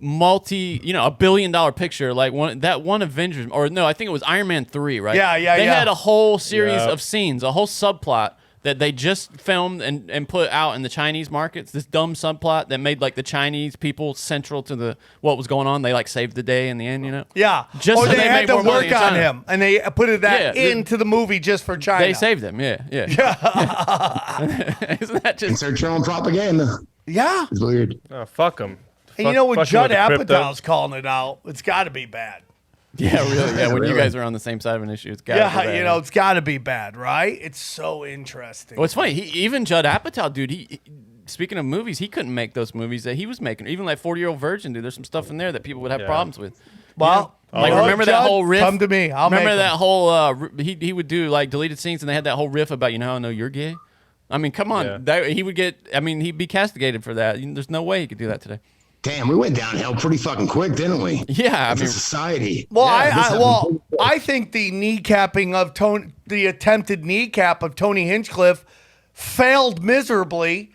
$1 billion picture like one Avengers, or no, I think it was Iron Man 3, right? Yeah. They had a whole series of scenes, a whole subplot that they just filmed and put out in the Chinese markets. This dumb subplot that made like the Chinese people central to what was going on. They like saved the day in the end, Yeah. Just or so they they had make to more money work in on China. him, and they put into the movie just for China. They saved him. Yeah. Isn't that just Insert your own propaganda. Yeah. It's weird. Oh, fuck them. And you know when Judd Apatow's calling it out, it's got to be bad. Yeah, really. Yeah, when you Really? guys are on the same side of an issue, it's got to be bad. It's got to be bad, right? It's so interesting. Well, it's funny. Even Judd Apatow, dude. He speaking of movies, he couldn't make those movies that he was making. Even like 40-Year-Old Virgin, dude. There's some stuff in there that people would have problems with. Well, like remember that Judd, whole riff? Come to me. I'll remember make that them. whole. He would do like deleted scenes, and they had that whole riff about how I know you're gay. I mean, come on. Yeah. He would get. I mean, he'd be castigated for that. There's no way he could do that today. Damn, we went downhill pretty fucking quick, didn't we? Yeah, I As a mean, society. Well, Yeah, I think the kneecapping of the attempted kneecap of Tony Hinchcliffe failed miserably,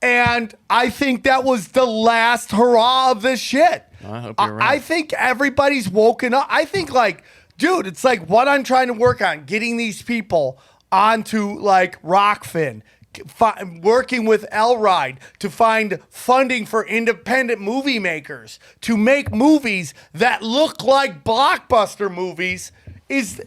and I think that was the last hurrah of this shit. I hope you're right. I think everybody's woken up. I think dude, it's like what I'm trying to work on, getting these people onto like Rockfin, working with Elride to find funding for independent movie makers to make movies that look like blockbuster movies is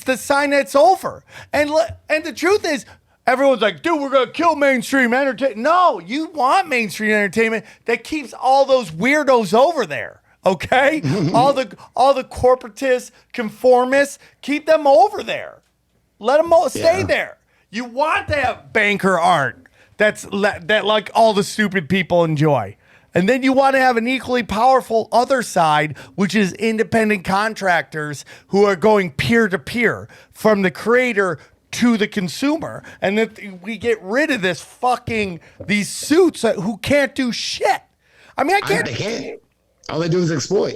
the sign that it's over. And the truth is, everyone's like, dude, we're going to kill mainstream entertainment. No, you want mainstream entertainment that keeps all those weirdos over there, okay? all the corporatists, conformists, keep them over there. Let them all stay there. You want to have banker art that like all the stupid people enjoy. And then you want to have an equally powerful other side, which is independent contractors who are going peer to peer from the creator to the consumer. And that we get rid of these suits who can't do shit. I mean, They can't. All they do is exploit.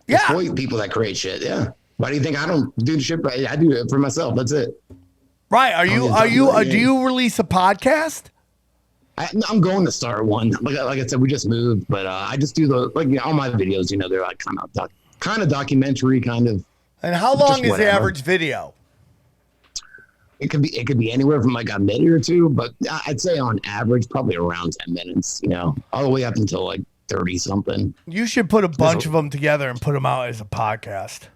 Yeah. Exploit people that create shit. Yeah. Why do you think I don't do the shit? I do it for myself. That's it. Right. Do you release a podcast? I'm going to start one. Like I said, we just moved, but I just do all my videos. They're like kind of documentary, kind of. And how long is the average video? It could be anywhere from like a minute or two, but I'd say on average probably around 10 minutes. All the way up until like 30 something. You should put a bunch of them together and put them out as a podcast.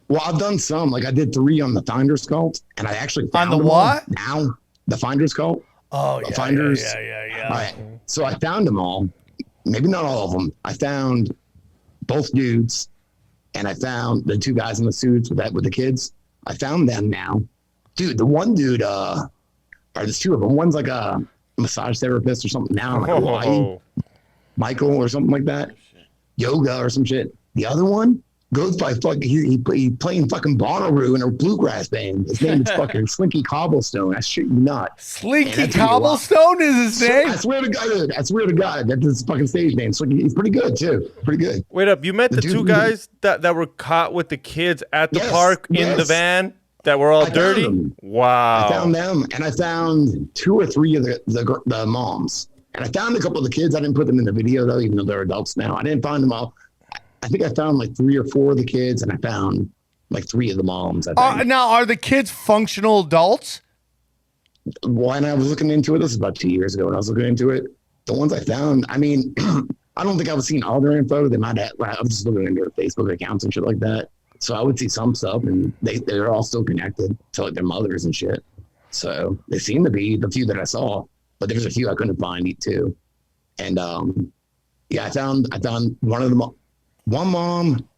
Well, I've done some. Like I did 3 on the Finder's Cult, and I actually found on the them what? all. Now the Finder's Cult. Oh, yeah, Finders. Yeah. All right. So I found them all. Maybe not all of them. I found both dudes, and I found the 2 guys in the suits with the kids. I found them now, dude. The one dude, or there's 2 of them. One's like a massage therapist or something. Now, like Hawaii, Michael or something like that, yoga or some shit. The other one goes by he playing fucking Bonnaroo in a bluegrass band. His name is fucking Slinky Cobblestone. I shit you not. Slinky Cobblestone is his name? I swear to God, that's his fucking stage name. Slinky, he's pretty good too. Pretty good. Wait up, you met the 2 guys that were caught with the kids at the park in the van that were all dirty? Wow. I found them, and I found 2 or 3 of the moms. And I found a couple of the kids. I didn't put them in the video though, even though they're adults now. I didn't find them all. I think I found like 3 or 4 of the kids, and I found like 3 of the moms. Now, are the kids functional adults? When I was looking into it, this is about 2 years ago when I was looking into it, the ones I found, I mean, I don't think I was seeing all their info. They might have, I was just looking into their Facebook accounts and shit like that. So I would see some stuff, and they're all still connected to like their mothers and shit. So they seem to be the few that I saw, but there's a few I couldn't find too. And I found one of them. One mom,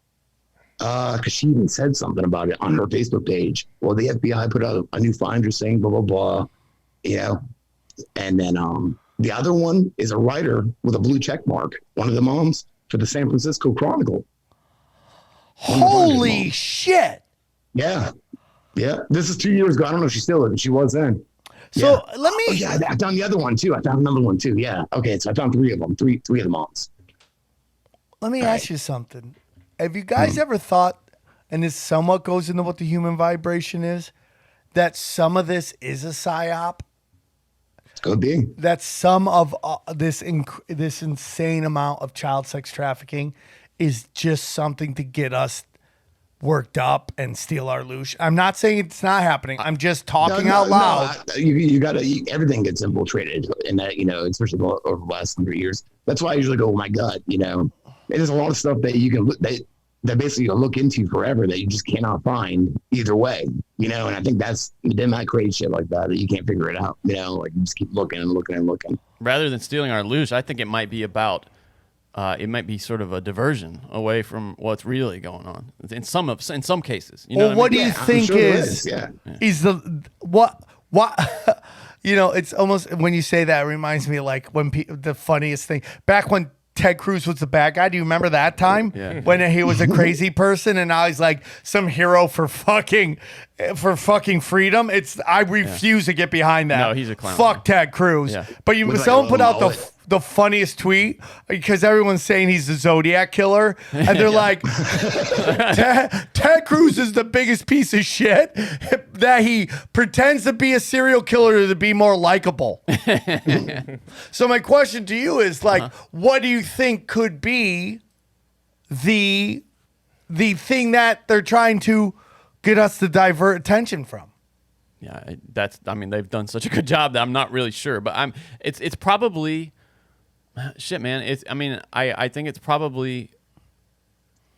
because she even said something about it on her Facebook page. Well, the FBI put out a new finder saying blah, blah, blah, And then the other one is a writer with a blue check mark, one of the moms for the San Francisco Chronicle. Holy shit. Yeah. Yeah. This is 2 years ago. I don't know if she's still living. She was then. So let me. Oh, yeah, I found the other one too. I found another one too. Yeah. Okay. So I found 3 of them, three of the moms. Let me ask you something. Have you guys ever thought, and this somewhat goes into what the human vibration is, that some of this is a psyop? Could be. That some of this insane amount of child sex trafficking is just something to get us worked up and steal our loot. I'm not saying it's not happening. I'm just talking out loud. No, you got to. Everything gets infiltrated, and that especially over the last 100 years. That's why I usually go, oh my God, There's a lot of stuff that you can that basically you'll look into forever that you just cannot find either way, And I think they might create shit like that you can't figure it out, Like you just keep looking and looking and looking. Rather than stealing our loot, I think it might be about. It might be sort of a diversion away from what's really going on in some cases. What do you think is the what? It's almost when you say that, it reminds me like when the funniest thing back when Ted Cruz was the bad guy. Do you remember that time when he was a crazy person and now he's like some hero for fucking freedom? I refuse to get behind that. No, he's a clown. Fuck Ted Cruz. Yeah. But someone put out the funniest tweet because everyone's saying he's the Zodiac killer, and they're like, Ted Cruz is the biggest piece of shit that he pretends to be a serial killer to be more likable. So my question to you is what do you think could be the thing that they're trying to get us to divert attention from? Yeah, I mean, they've done such a good job that I'm not really sure, but it's probably, shit, man. I think it's probably,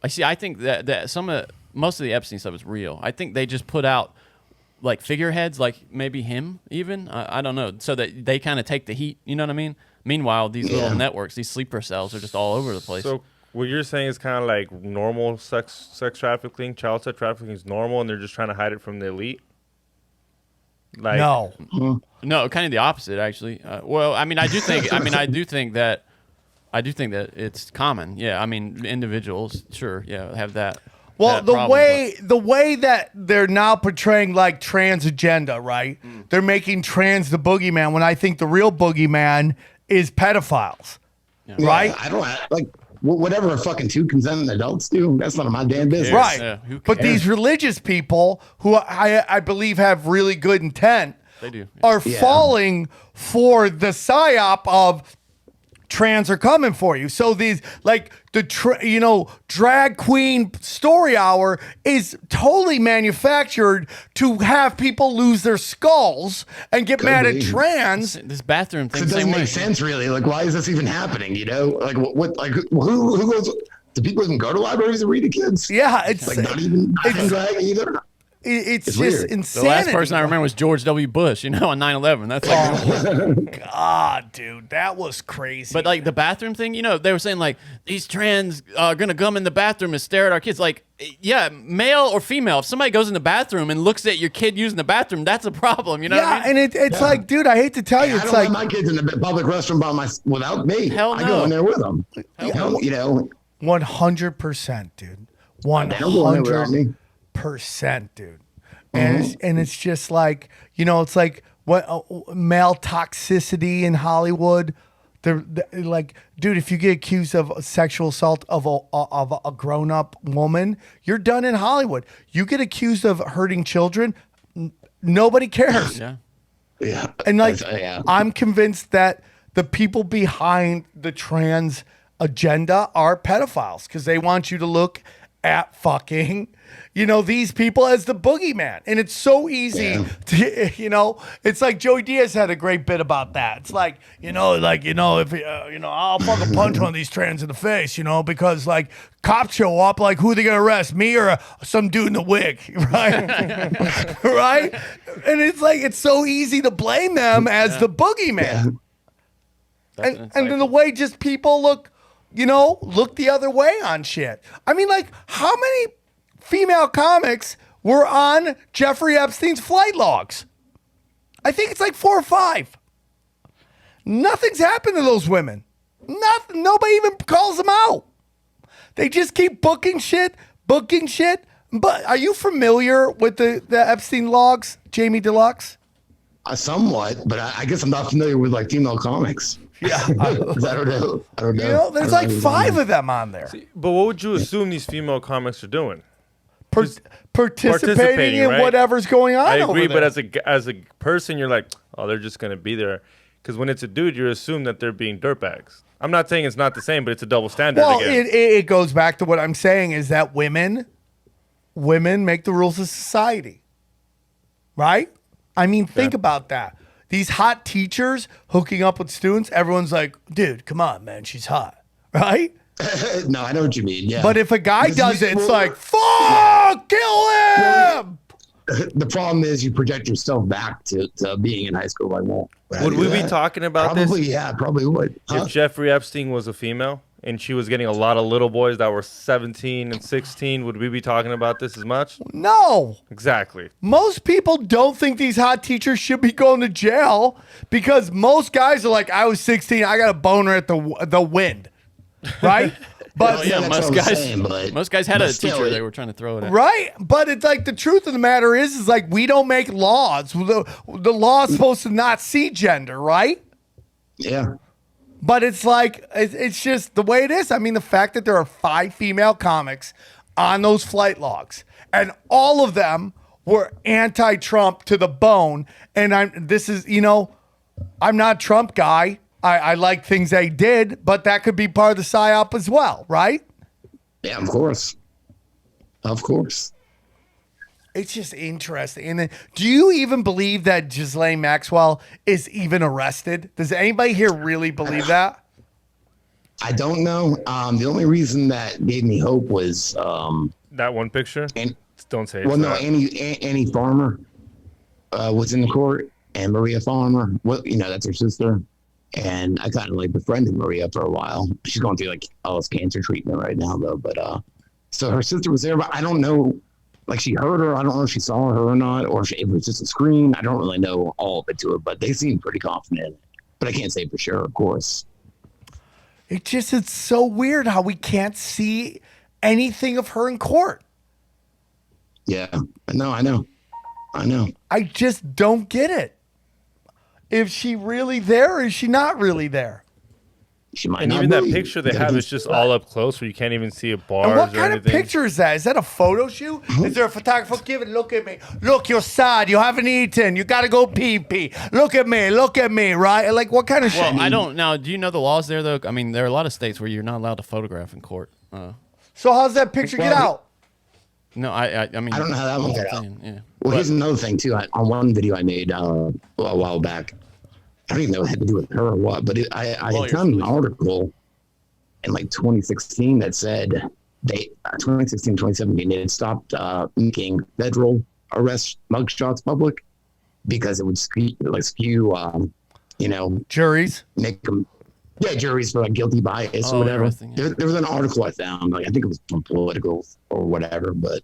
I think that most of the Epstein stuff is real. I think they just put out like figureheads, like maybe him even, I don't know, so that they kind of take the heat, you know what I mean? Meanwhile, these little networks, these sleeper cells are just all over the place. So what you're saying is kind of like normal sex trafficking, child sex trafficking is normal, and they're just trying to hide it from the elite? Like, No, kind of the opposite, actually. Well, I mean, I do think that it's common. Yeah, I mean, individuals, sure, yeah, have that. Well, that the problem, way that they're now portraying like trans agenda, right? They're making trans the boogeyman when I think the real boogeyman is pedophiles, right? I don't like whatever fucking two consenting adults do. That's none of my damn business. Right. Yeah, who But cares? these religious people who I believe have really good intent They do. are falling for the psyop of trans are coming for you. So these like drag queen story hour is totally manufactured to have people lose their skulls and get mad at be. trans. This bathroom thing, It doesn't same way. make sense, really. Like, why is this even happening? You know, like what? Like, who goes? Do people even go to libraries to read to kids? Yeah, it's Like, not even drag either. it's just weird. The insanity. last person I remember was George W. Bush, on 9/11. That's like, God, dude, that was crazy. but like the bathroom thing, they were saying like these trans are gonna come in the bathroom and stare at our kids. Like, yeah, male or female, if somebody goes in the bathroom and looks at your kid using the bathroom, that's a problem. You know what I mean? and it's like, dude, I hate to tell you, I it's don't like let my kids in the public restroom without me. Hell I no. go in there with them. Hell You know, 100%, dude. they don't go in there without me. 100%, dude. And it's just like, it's like what male toxicity in Hollywood. They're like, dude, if you get accused of sexual assault of a grown-up woman, you're done in Hollywood. You get accused of hurting children, nobody cares. Yeah. Yeah. And like, Yeah. I'm convinced that the people behind the trans agenda are pedophiles because they want you to look at fucking, these people as the boogeyman. And it's so easy to, it's like Joey Diaz had a great bit about that. It's like, if, I'll fucking punch one of these trans in the face, because like cops show up, like who are they going to arrest? Me or some dude in the wig, right? Right? And it's like, it's so easy to blame them as the boogeyman. And then the way just people look the other way on shit. I mean, like, how many female comics were on Jeffrey Epstein's flight logs? I think it's like 4 or 5. Nothing's happened to those women. Nothing. Nobody even calls them out. They just keep booking shit. But are you familiar with the Epstein logs, Jamie Dlux? Somewhat, but I guess I'm not familiar with like female comics. Yeah. I don't know. There's like 5 of them on there. But what would you assume these female comics are doing? Participating in right? whatever's going on. I agree, over there. but as a person, you're like, oh, they're just gonna be there. Because when it's a dude, you assume that they're being dirtbags. I'm not saying it's not the same, but it's a double standard. Well, again. it goes back to what I'm saying is that women make the rules of society, right? I mean, think about that. These hot teachers hooking up with students, everyone's like, dude, come on, man, she's hot, right? No, I know what you mean. Yeah. But if a guy does it, it's like, fuck, kill him. The problem is you project yourself back to being in high school. Like, well, would we be talking about probably, this? Yeah, probably would. Huh? If Jeffrey Epstein was a female and she was getting a lot of little boys that were 17 and 16, would we be talking about this as much? No. Exactly. Most people don't think these hot teachers should be going to jail because most guys are like, I was 16, I got a boner at the wind, right? But Oh, yeah, that's most what I'm guys, saying, but- most guys had a but still, teacher they were trying to throw it at. right? But it's like the truth of the matter is like we don't make laws. The law is supposed to not see gender, right? Yeah. But it's like it's just the way it is. I mean, the fact that there are 5 female comics on those flight logs, and all of them were anti-Trump to the bone. And I'm not a Trump guy. I like things they did, but that could be part of the psyop as well, right? Yeah, of course. Of course. It's just interesting. And then, do you even believe that Ghislaine Maxwell is even arrested? Does anybody here really believe that? I don't know. The only reason that gave me hope was That one picture. and Don't say it. well, no, Annie Farmer was in the court, and Maria Farmer. Well, that's her sister. And I kind of like befriended Maria for a while. She's going through like all this cancer treatment right now, though. But so her sister was there, but I don't know. Like she heard her. I don't know if she saw her or not, or if it was just a screen. I don't really know all of it to it, but they seem pretty confident. But I can't say for sure, of course. It's so weird how we can't see anything of her in court. Yeah, I know. I just don't get it. If she really there or is she not really there? She might And not even that be. picture they have is just all up close, where you can't even see a And bars what or kind of anything. picture is that? Is that a photo shoot? Is there a photographer giving, look at me. Look, you're sad. You haven't eaten. You got to go pee. Look at me, right? Like, what kind of shit? Well, I don't now. Do you know the laws there though? I mean, there are a lot of states where you're not allowed to photograph in court. So how's that picture get out? No, I mean, I don't know how that one got out. Yeah. Well, here's another thing too. On one video I made a while back, I don't even know what it had to do with her or what, but I had found an article in like 2016 that said 2016, 2017, they had stopped making federal arrest mugshots public because it would skew Juries. make them, juries for like guilty bias or whatever. Yeah. There was an article I found, like I think it was from Political or whatever, but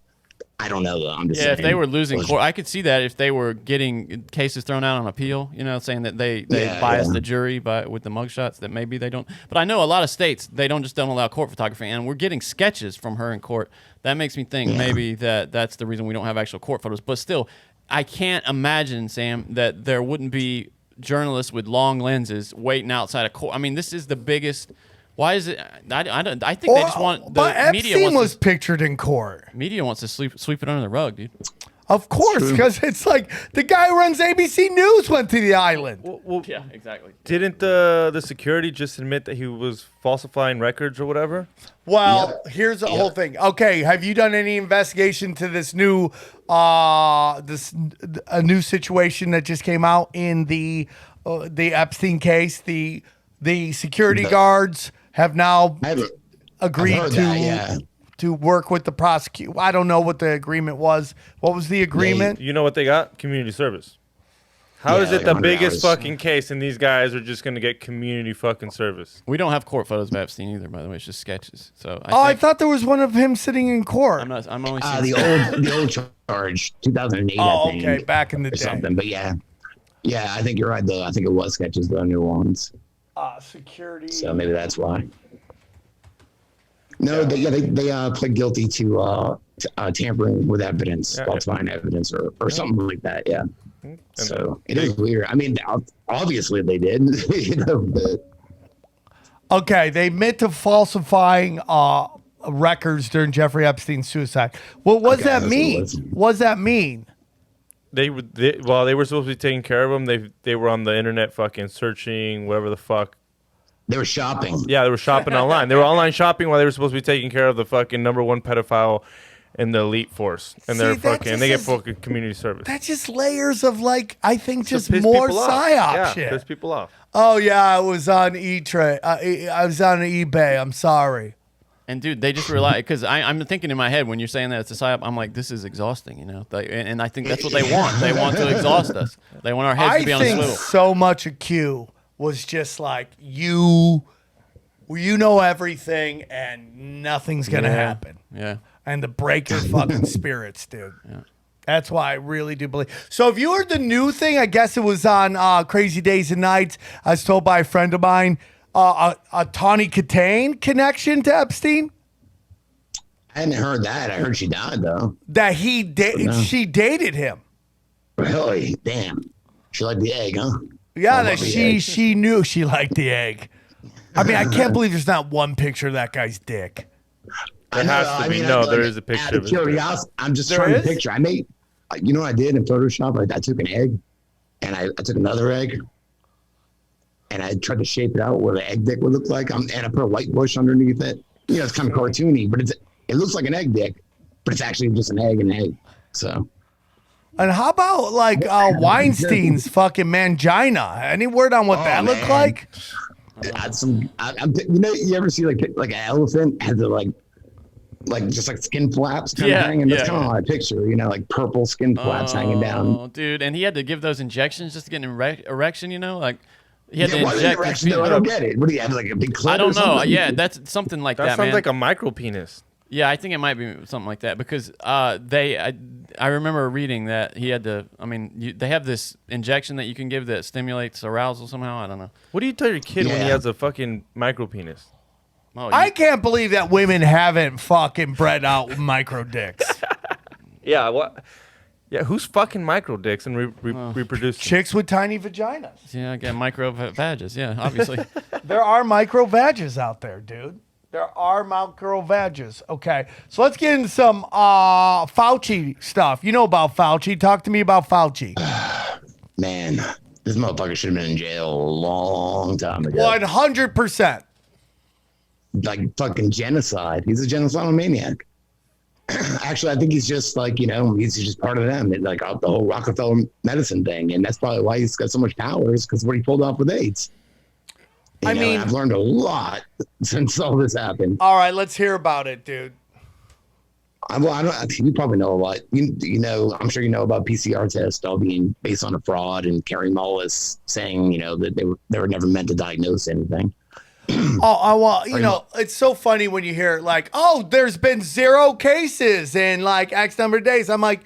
I don't know though. I'm just saying. If they were losing court, I could see that if they were getting cases thrown out on appeal, saying that they biased the jury with the mugshots, that maybe they don't. But I know a lot of states, they don't allow court photography, and we're getting sketches from her in court. That makes me think maybe that's the reason we don't have actual court photos. But still, I can't imagine, Sam, that there wouldn't be journalists with long lenses waiting outside of court. I mean, this is the biggest. Why is it? I think they just want the but media. Epstein was pictured in court. Media wants to sweep it under the rug, dude. Of course, because it's like the guy who runs ABC News went to the island. Well, Yeah, exactly. didn't the security just admit that he was falsifying records or whatever? Well, here's the whole thing. Okay, have you done any investigation to this new a new situation that just came out in the Epstein case? The security guards have now agreed to work with the prosecutor. I don't know what the agreement was. What was the agreement? You know what they got? Community service. How is it the biggest fucking case and these guys are just going to get community fucking service? We don't have court photos of Epstein either, by the way. It's just sketches. So I thought there was one of him sitting in court. I'm only seeing the old charge, 2008. I think, okay, back in the or day. something. But yeah, I think you're right though. I think it was sketches, the new ones. Security. So maybe that's why. No, they pled guilty to tampering with evidence, falsifying evidence, or something like that. Yeah. So it is weird. I mean, obviously they did. But. Okay, they admit to falsifying records during Jeffrey Epstein's suicide. What does that mean? What does that mean? They were supposed to be taking care of them. They were on the internet fucking searching whatever the fuck. They were shopping. Yeah, they were shopping online. They were online shopping while they were supposed to be taking care of the fucking #1 pedophile in the elite force. And they get fucking community service. That's just layers of I think just piss more people off. psyop shit. Piss people off. Oh yeah, I was on E-Trade. I was on eBay. I'm sorry. And dude, they just rely because I'm thinking in my head when you're saying that it's a psyop. I'm like, this is exhausting, and I think that's what they want. They want to exhaust us. They want our heads to be on a I swivel. think so much of Q was just like you know everything and nothing's gonna happen. Yeah. And to break your fucking spirits, dude. Yeah. That's why I really do believe. So if you heard the new thing, I guess it was on Crazy Days and Nights. I was told by a friend of mine. A Tawny Katane connection to Epstein? I hadn't heard that. I heard she died though. That she dated him. Really? Damn. She liked the egg, huh? Yeah, that she knew she liked the egg. I mean, I can't believe there's not one picture of that guy's dick. There has to be. There is a picture of it. Curiosity, I'm just trying to picture. I made, you know what I did in Photoshop? I took an egg, and I took another egg, and I tried to shape it out what an egg dick would look like. And I put a white bush underneath it. It's kind of cartoony, but it looks like an egg dick, but it's actually just an egg and egg. So And how about like Weinstein's fucking mangina? Any word on what that looked like? You ever see like an elephant has a like just like skin flaps kind of hanging? That's kind of my picture, like purple skin flaps hanging down. Oh, dude, and he had to give those injections just to get an erection, like he had to why inject. erection, though? I don't get it. What do you have, like a big clit? I don't or know. something? Yeah, that's something like that. That sounds man. like a micro penis. Yeah, I think it might be something like that because I remember reading that he had to. I mean, they have this injection that you can give that stimulates arousal somehow. I don't know. What do you tell your kid when he has a fucking micro penis? Oh, I can't believe that women haven't fucking bred out micro dicks. Yeah, what? Yeah, who's fucking micro dicks and reproducing? Chicks with tiny vaginas. Yeah, I got micro vages. Yeah, obviously. There are micro vages out there, dude. There are micro vages. Okay, so let's get into some Fauci stuff. You know about Fauci. Talk to me about Fauci. Man, this motherfucker should have been in jail a long time ago. 100%. Like fucking genocide. He's a genocidal maniac. Actually, I think he's just like, he's just part of them. Like the whole Rockefeller medicine thing. And that's probably why he's got so much power, is because what he pulled off with AIDS. I mean, I've learned a lot since all this happened. All right, let's hear about it, dude. I don't. You probably know a lot. I'm sure you know about PCR tests all being based on a fraud, and Kerry Mullis saying, that they were never meant to diagnose anything. It's so funny when you hear like, there's been 0 cases in like X number of days. I'm like,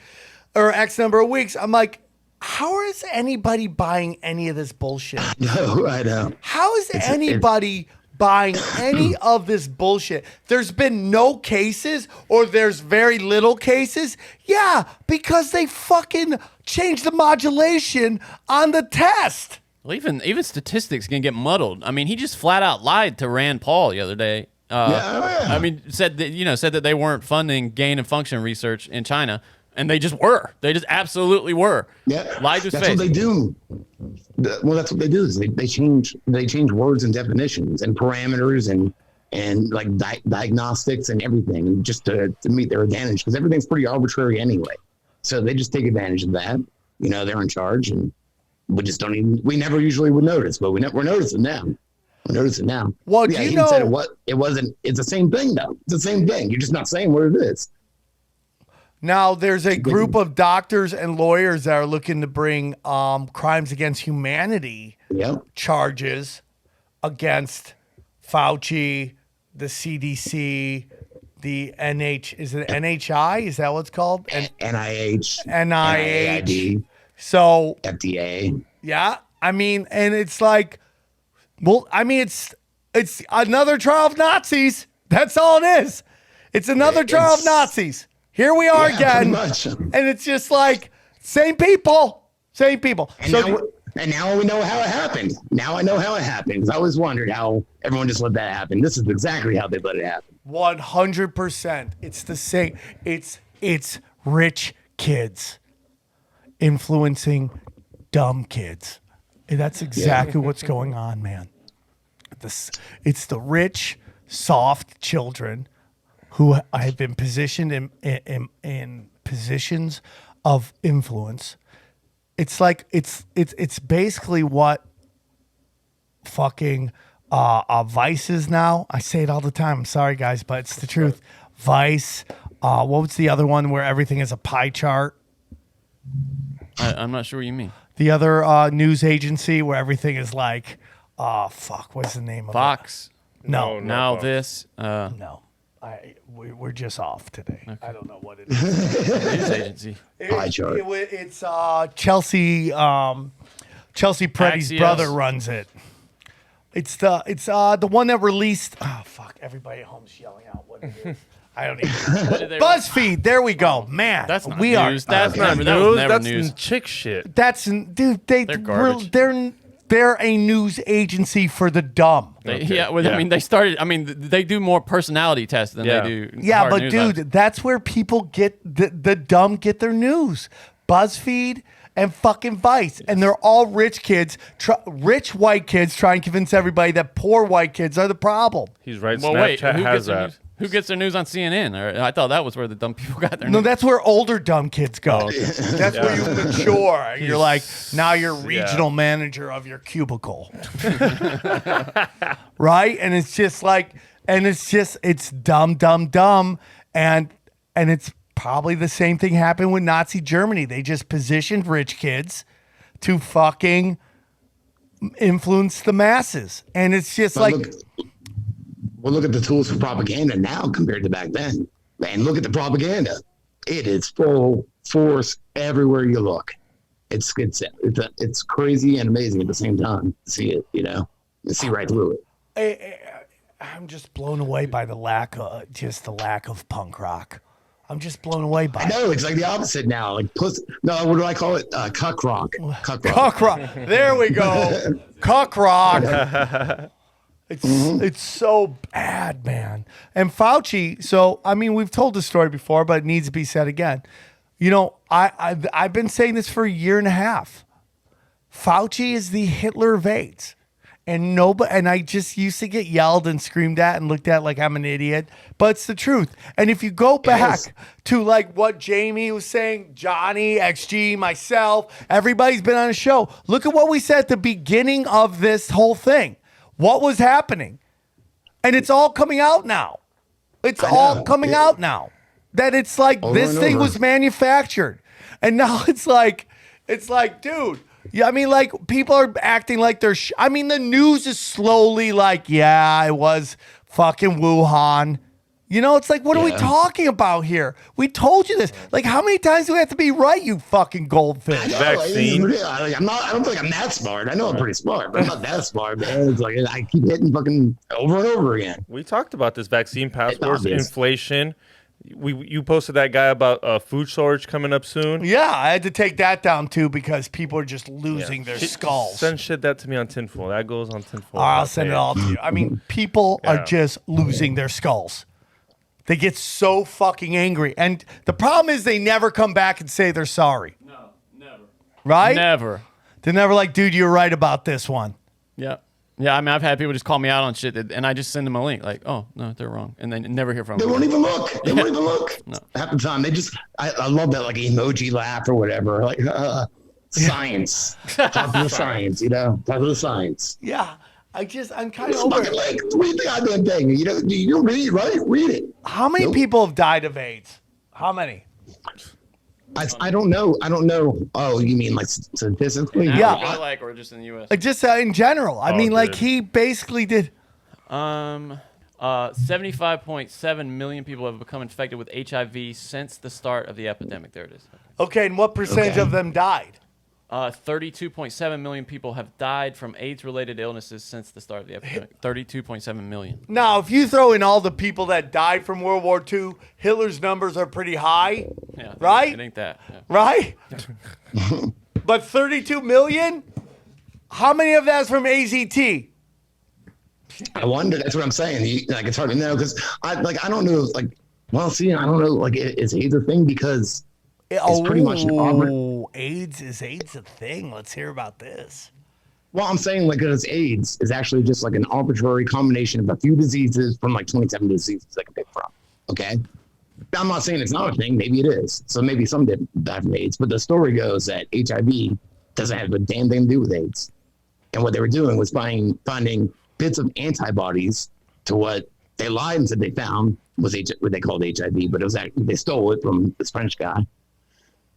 or X number of weeks. I'm like, how is anybody buying any of this bullshit? No, I know. How is anybody buying any of this bullshit? There's been no cases, or there's very little cases. Yeah, because they fucking changed the modulation on the test. Well, even statistics can get muddled. I mean, he just flat out lied to Rand Paul the other day. I mean, said that they weren't funding gain of function research in China, and they just were. They just absolutely were. Yeah, lied to his face. That's what they do. Well, that's what they do. Is they change words and definitions and parameters and like diagnostics and everything, just to meet their advantage, because everything's pretty arbitrary anyway. So they just take advantage of that. They're in charge, and we just don't even. We never usually would notice, but we're noticing now. We're noticing now. Well, yeah, he said it wasn't. It's the same thing though. It's the same thing. You're just not saying what it is. Now, there's a group of doctors and lawyers that are looking to bring crimes against humanity charges against Fauci, the CDC, the is it NHI? Is that what it's called? NIH. NIH. So FDA. Yeah. I mean, and it's like, well, I mean, it's another trial of Nazis. That's all it is. It's another trial of Nazis. Here we are again. And it's just like, same people. And now we know how it happened. Now I know how it happened. 'Cause I always wondered how everyone just let that happen. This is exactly how they let it happen. 100%. It's the same. It's rich kids influencing dumb kids. And that's exactly what's going on, man. It's the rich, soft children who have been positioned in positions of influence. It's like it's basically what fucking Vice is now. I say it all the time. I'm sorry, guys, but it's the truth. Vice. What was the other one where everything is a pie chart? I'm not sure what you mean. The other news agency where everything is like, what's the name of Fox? it? No. Now This. No. We're just off today. Okay. I don't know what it is. News agency. Pie chart. It's Chelsea Peretti's Axios. brother runs it. It's the one that released. Oh fuck! Everybody at home's yelling out what it is. I don't even. BuzzFeed. There we go, man. That's not we news. That's not news. That That was was never that's news. chick shit. That's dude. They're garbage. They're a news agency for the dumb. I mean, they started. I mean, they do more personality tests than they do. Yeah, hard but news dude, items. that's where people get the dumb get their news. BuzzFeed and fucking Vice, and they're all rich kids, rich white kids trying to convince everybody that poor white kids are the problem. He's right. Well, Snapchat wait, who has gets their that. news? Who gets their news on CNN? Or I thought that was where the dumb people got their No, news. that's where older dumb kids go. Oh, okay. That's where you mature. You're like, now you're regional Yeah. manager of your cubicle. Right? And it's just like, it's dumb, dumb, dumb. And it's probably the same thing happened with Nazi Germany. They just positioned rich kids to fucking influence the masses. And it's just But look at the tools for propaganda now compared to back then. Man, look at the propaganda. It is full force everywhere you look. It's crazy and amazing at the same time to see it, to see right through it. I'm just blown away by the lack of punk rock. I'm just blown away by I know, it's like the opposite now. Like no, what do I call it? Cuck rock. Cuck rock. Cuck rock. There we go. Cuck rock. It's so bad, man. And Fauci, so I mean, we've told this story before, but it needs to be said again. I've been saying this for a year and a half. Fauci is the Hitler of AIDS. And I just used to get yelled and screamed at and looked at like I'm an idiot, but it's the truth. And if you go back to like what Jamie was saying, Johnny, XG, myself, everybody's been on a show. Look at what we said at the beginning of this whole thing. What was happening? And it's all coming out now. It's all coming out now. That it's like this thing was manufactured. And now it's like, dude. Yeah, I mean, like, people are acting like they're... I mean, the news is slowly like, yeah, it was fucking Wuhan. It's like, what are we talking about here? We told you this. Like, how many times do we have to be right, you fucking goldfish? Vaccine. I don't think I'm that smart. I know I'm pretty smart, but I'm not that smart, man. It's like I keep hitting fucking over and over again. We talked about this vaccine passports, inflation. You posted that guy about food shortage coming up soon. Yeah, I had to take that down too because people are just losing their skulls. Send that to me on tinfoil. That goes on tinfoil. I'll send it all to you. I mean, people are just losing their skulls. They get so fucking angry. And the problem is they never come back and say they're sorry. No, never. Right? Never. They're never like, dude, you're right about this one. Yeah. Yeah, I mean, I've had people just call me out on shit, and I just send them a link, like, oh, no, they're wrong. And then never hear from them. They won't even look. They won't even look. No. Half the time, they just, I love that, like, emoji laugh or whatever. Like, science. Talk to the science, Talk to the science. Yeah. I'm kind of over it. Like, read the goddamn thing. You don't read it, right? Read it. How many people have died of AIDS? How many? I don't know. Oh, you mean like statistically? Yeah. Or just in the U.S.? Just in general. I mean, like, he basically did. 75.7 million people have become infected with HIV since the start of the epidemic. There it is. Okay, and what percentage of them died? 32.7 million people have died from AIDS-related illnesses since the start of the epidemic. 32.7 million. Now, if you throw in all the people that died from World War II, Hitler's numbers are pretty high, yeah, right? It ain't that. Yeah. Right? But 32 million? How many of that is from AZT? I wonder. That's what I'm saying. Like, it's hard to know because I don't know. Like, well, see, I don't know. Like, is AIDS a thing because it's pretty much AIDS a thing? Let's hear about this. Well, I'm saying like because AIDS is actually just like an arbitrary combination of a few diseases from like 27 diseases I can pick from. Okay. I'm not saying it's not a thing. Maybe it is. So maybe some did die from AIDS. But the story goes that HIV doesn't have a damn thing to do with AIDS. And what they were doing was finding bits of antibodies to what they lied and said they found was what they called HIV, but it was actually, they stole it from this French guy,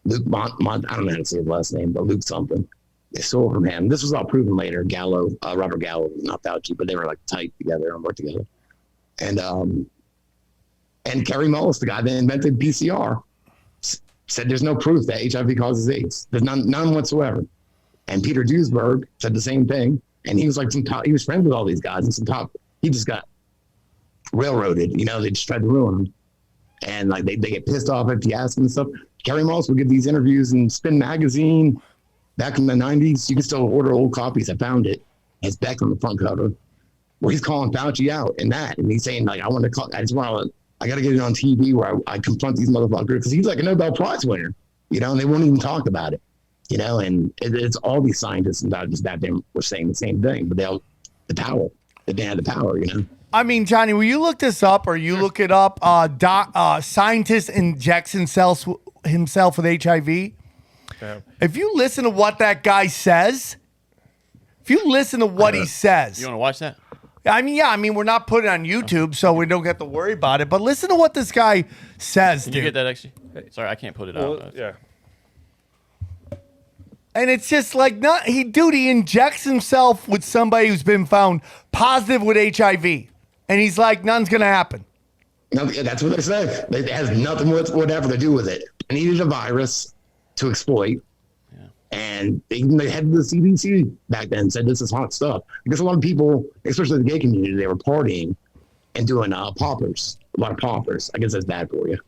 Luc I don't know how to say his last name, but Luc something. They stole it from him. This was all proven later. Robert Gallo, not Fauci, but they were like tight together and worked together. And Kerry Mullis, the guy that invented PCR, said there's no proof that HIV causes AIDS. There's none whatsoever. And Peter Duesberg said the same thing. And he was like he was friends with all these guys and he just got railroaded. They just tried to ruin him. And like they get pissed off if you ask them and stuff. Kerry Mullis would give these interviews in Spin Magazine back in the 90s. You can still order old copies. I found it. It's back on the front cover where he's calling Fauci out and he's saying like, I got to get it on TV where I confront these motherfuckers because he's like a Nobel Prize winner, and they won't even talk about it, and it's all these scientists and not just that they were saying the same thing, but they had the power, I mean, Johnny, will you look this up or you look it up? Scientist injects himself with HIV. Yeah. If you listen to what that guy says, he says. You want to watch that? I mean, we're not putting it on YouTube, so we don't have to worry about it. But listen to what this guy says, Can dude. you get that actually? Sorry, I can't put it out. Yeah. And it's just like, he injects himself with somebody who's been found positive with HIV. And he's like, nothing's going to happen. No, that's what they say. It has nothing whatever to do with it. They needed a virus to exploit. Yeah. And they had the CDC back then said this is hot stuff. Because a lot of people, especially the gay community, they were partying and doing poppers. A lot of poppers. I guess that's bad for you.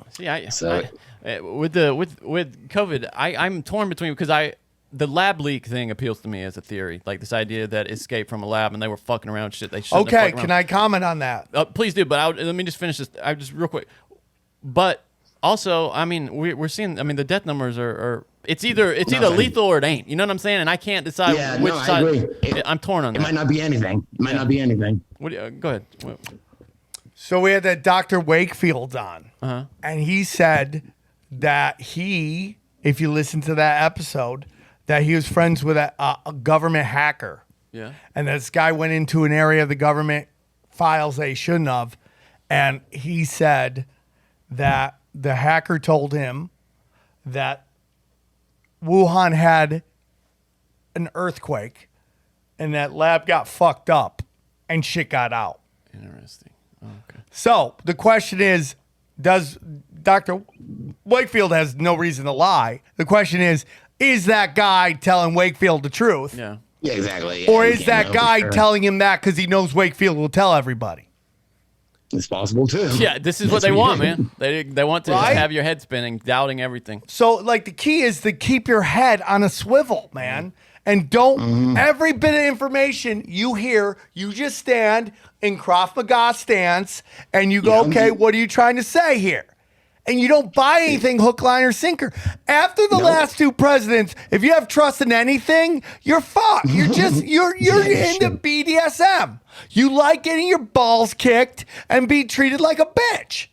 See, with COVID, I'm torn between because the lab leak thing appeals to me as a theory, like this idea that it escaped from a lab and they were fucking around shit they shouldn't have Okay, fucked around. can I comment on that? Please do, but let me just finish this. I just real quick. But also, I mean, we're seeing. I mean, the death numbers are. It's either lethal or it ain't. You know what I'm saying? And I can't decide which side. I agree. I'm torn on that. It might not be anything. Go ahead. So we had that Dr. Wakefield on. Uh-huh. And he said that if you listen to that episode, that he was friends with a government hacker. Yeah. And this guy went into an area of the government files that he shouldn't have. And he said that the hacker told him that Wuhan had an earthquake and that lab got fucked up and shit got out. Interesting. Oh, okay. So the question is, does Dr. Wakefield has no reason to lie? The question is that guy telling Wakefield the truth? Yeah. Yeah, exactly. Yeah, Or you is can't that know guy for sure. telling him that because he knows Wakefield will tell everybody? It's possible too. Yeah, this is what they want, man. They want to Right? just have your head spinning, doubting everything. So, like, the key is to keep your head on a swivel, man. And don't, every bit of information you hear, you just stand in Krav Maga stance and you go, okay, what are you trying to say here? And you don't buy anything hook, line, or sinker. After the last two presidents, if you have trust in anything, you're fucked. You're just, you're into BDSM. You like getting your balls kicked and be treated like a bitch.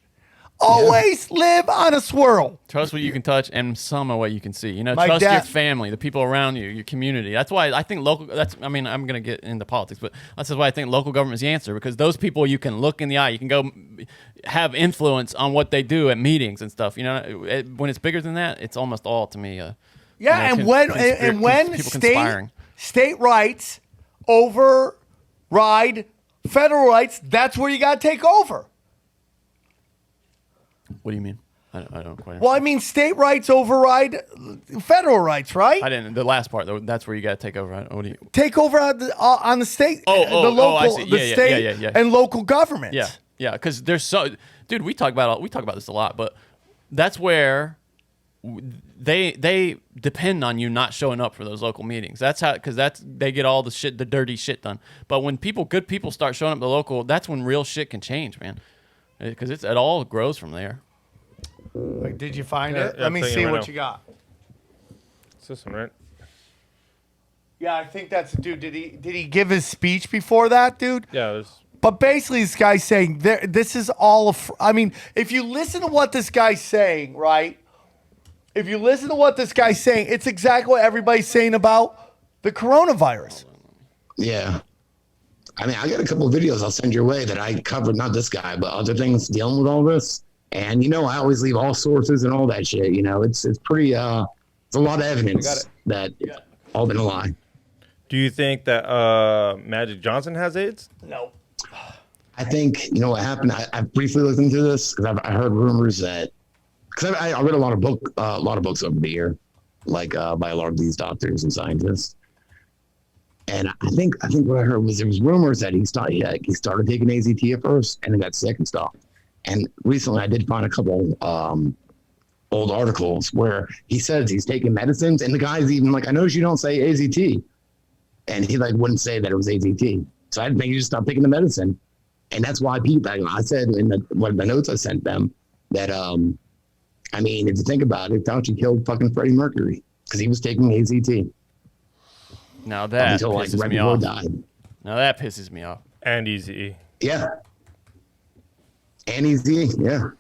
Always live on a swirl. Trust what you can touch and some of what you can see. You know, My trust dad- your family, the people around you, your community. That's why I think local. I'm going to get into politics, but that's why I think local government's the answer because those people you can look in the eye. You can go have influence on what they do at meetings and stuff. You know, when it's bigger than that, it's almost all to me. Yeah, and when people conspiring. state rights override federal rights, that's where you got to take over. What do you mean? I don't quite. Well, I mean, state rights override federal rights, right? I didn't. The last part, though, that's where you got to take over. What do you? Take over on the state, the I local, see. the Yeah, state, yeah. and local governments. Yeah, because there's dude. We talk about this a lot, but that's where they depend on you not showing up for those local meetings. That's how because they get all the dirty shit done. But when good people start showing up to the local, that's when real shit can change, man. Because it all grows from there. Like, did you find Yeah, it? yeah, Let me I'm see thinking what right you got. It's this one, right? Yeah, I think that's dude. Did he give his speech before that, dude? Yeah, there's. But basically, this guy's saying this is all. I mean, if you listen to what this guy's saying, right? If you listen to what this guy's saying, it's exactly what everybody's saying about the coronavirus. Yeah. I mean, I got a couple of videos I'll send your way that I covered, not this guy, but other things dealing with all this. And, you know, I always leave all sources and all that shit. You know, it's pretty, it's a lot of evidence that all been a lie. Do you think that Magic Johnson has AIDS? No. I think, you know what happened? I briefly looked into this because I heard rumors that, because I read a lot of books over the year, like by a lot of these doctors and scientists. And I think what I heard was there was rumors that he started taking AZT at first and then got sick and stuff. And recently I did find a couple old articles where he says he's taking medicines and the guy's even like, I noticed you don't say AZT. And he like wouldn't say that it was AZT. So I think he just stopped taking the medicine. And that's why people, I said in one of the notes I sent them that, I mean, if you think about it, Fauci killed fucking Freddie Mercury because he was taking AZT. Now that until like pisses right me before off. he died. Now that pisses me off. And Easy. Yeah. And yeah.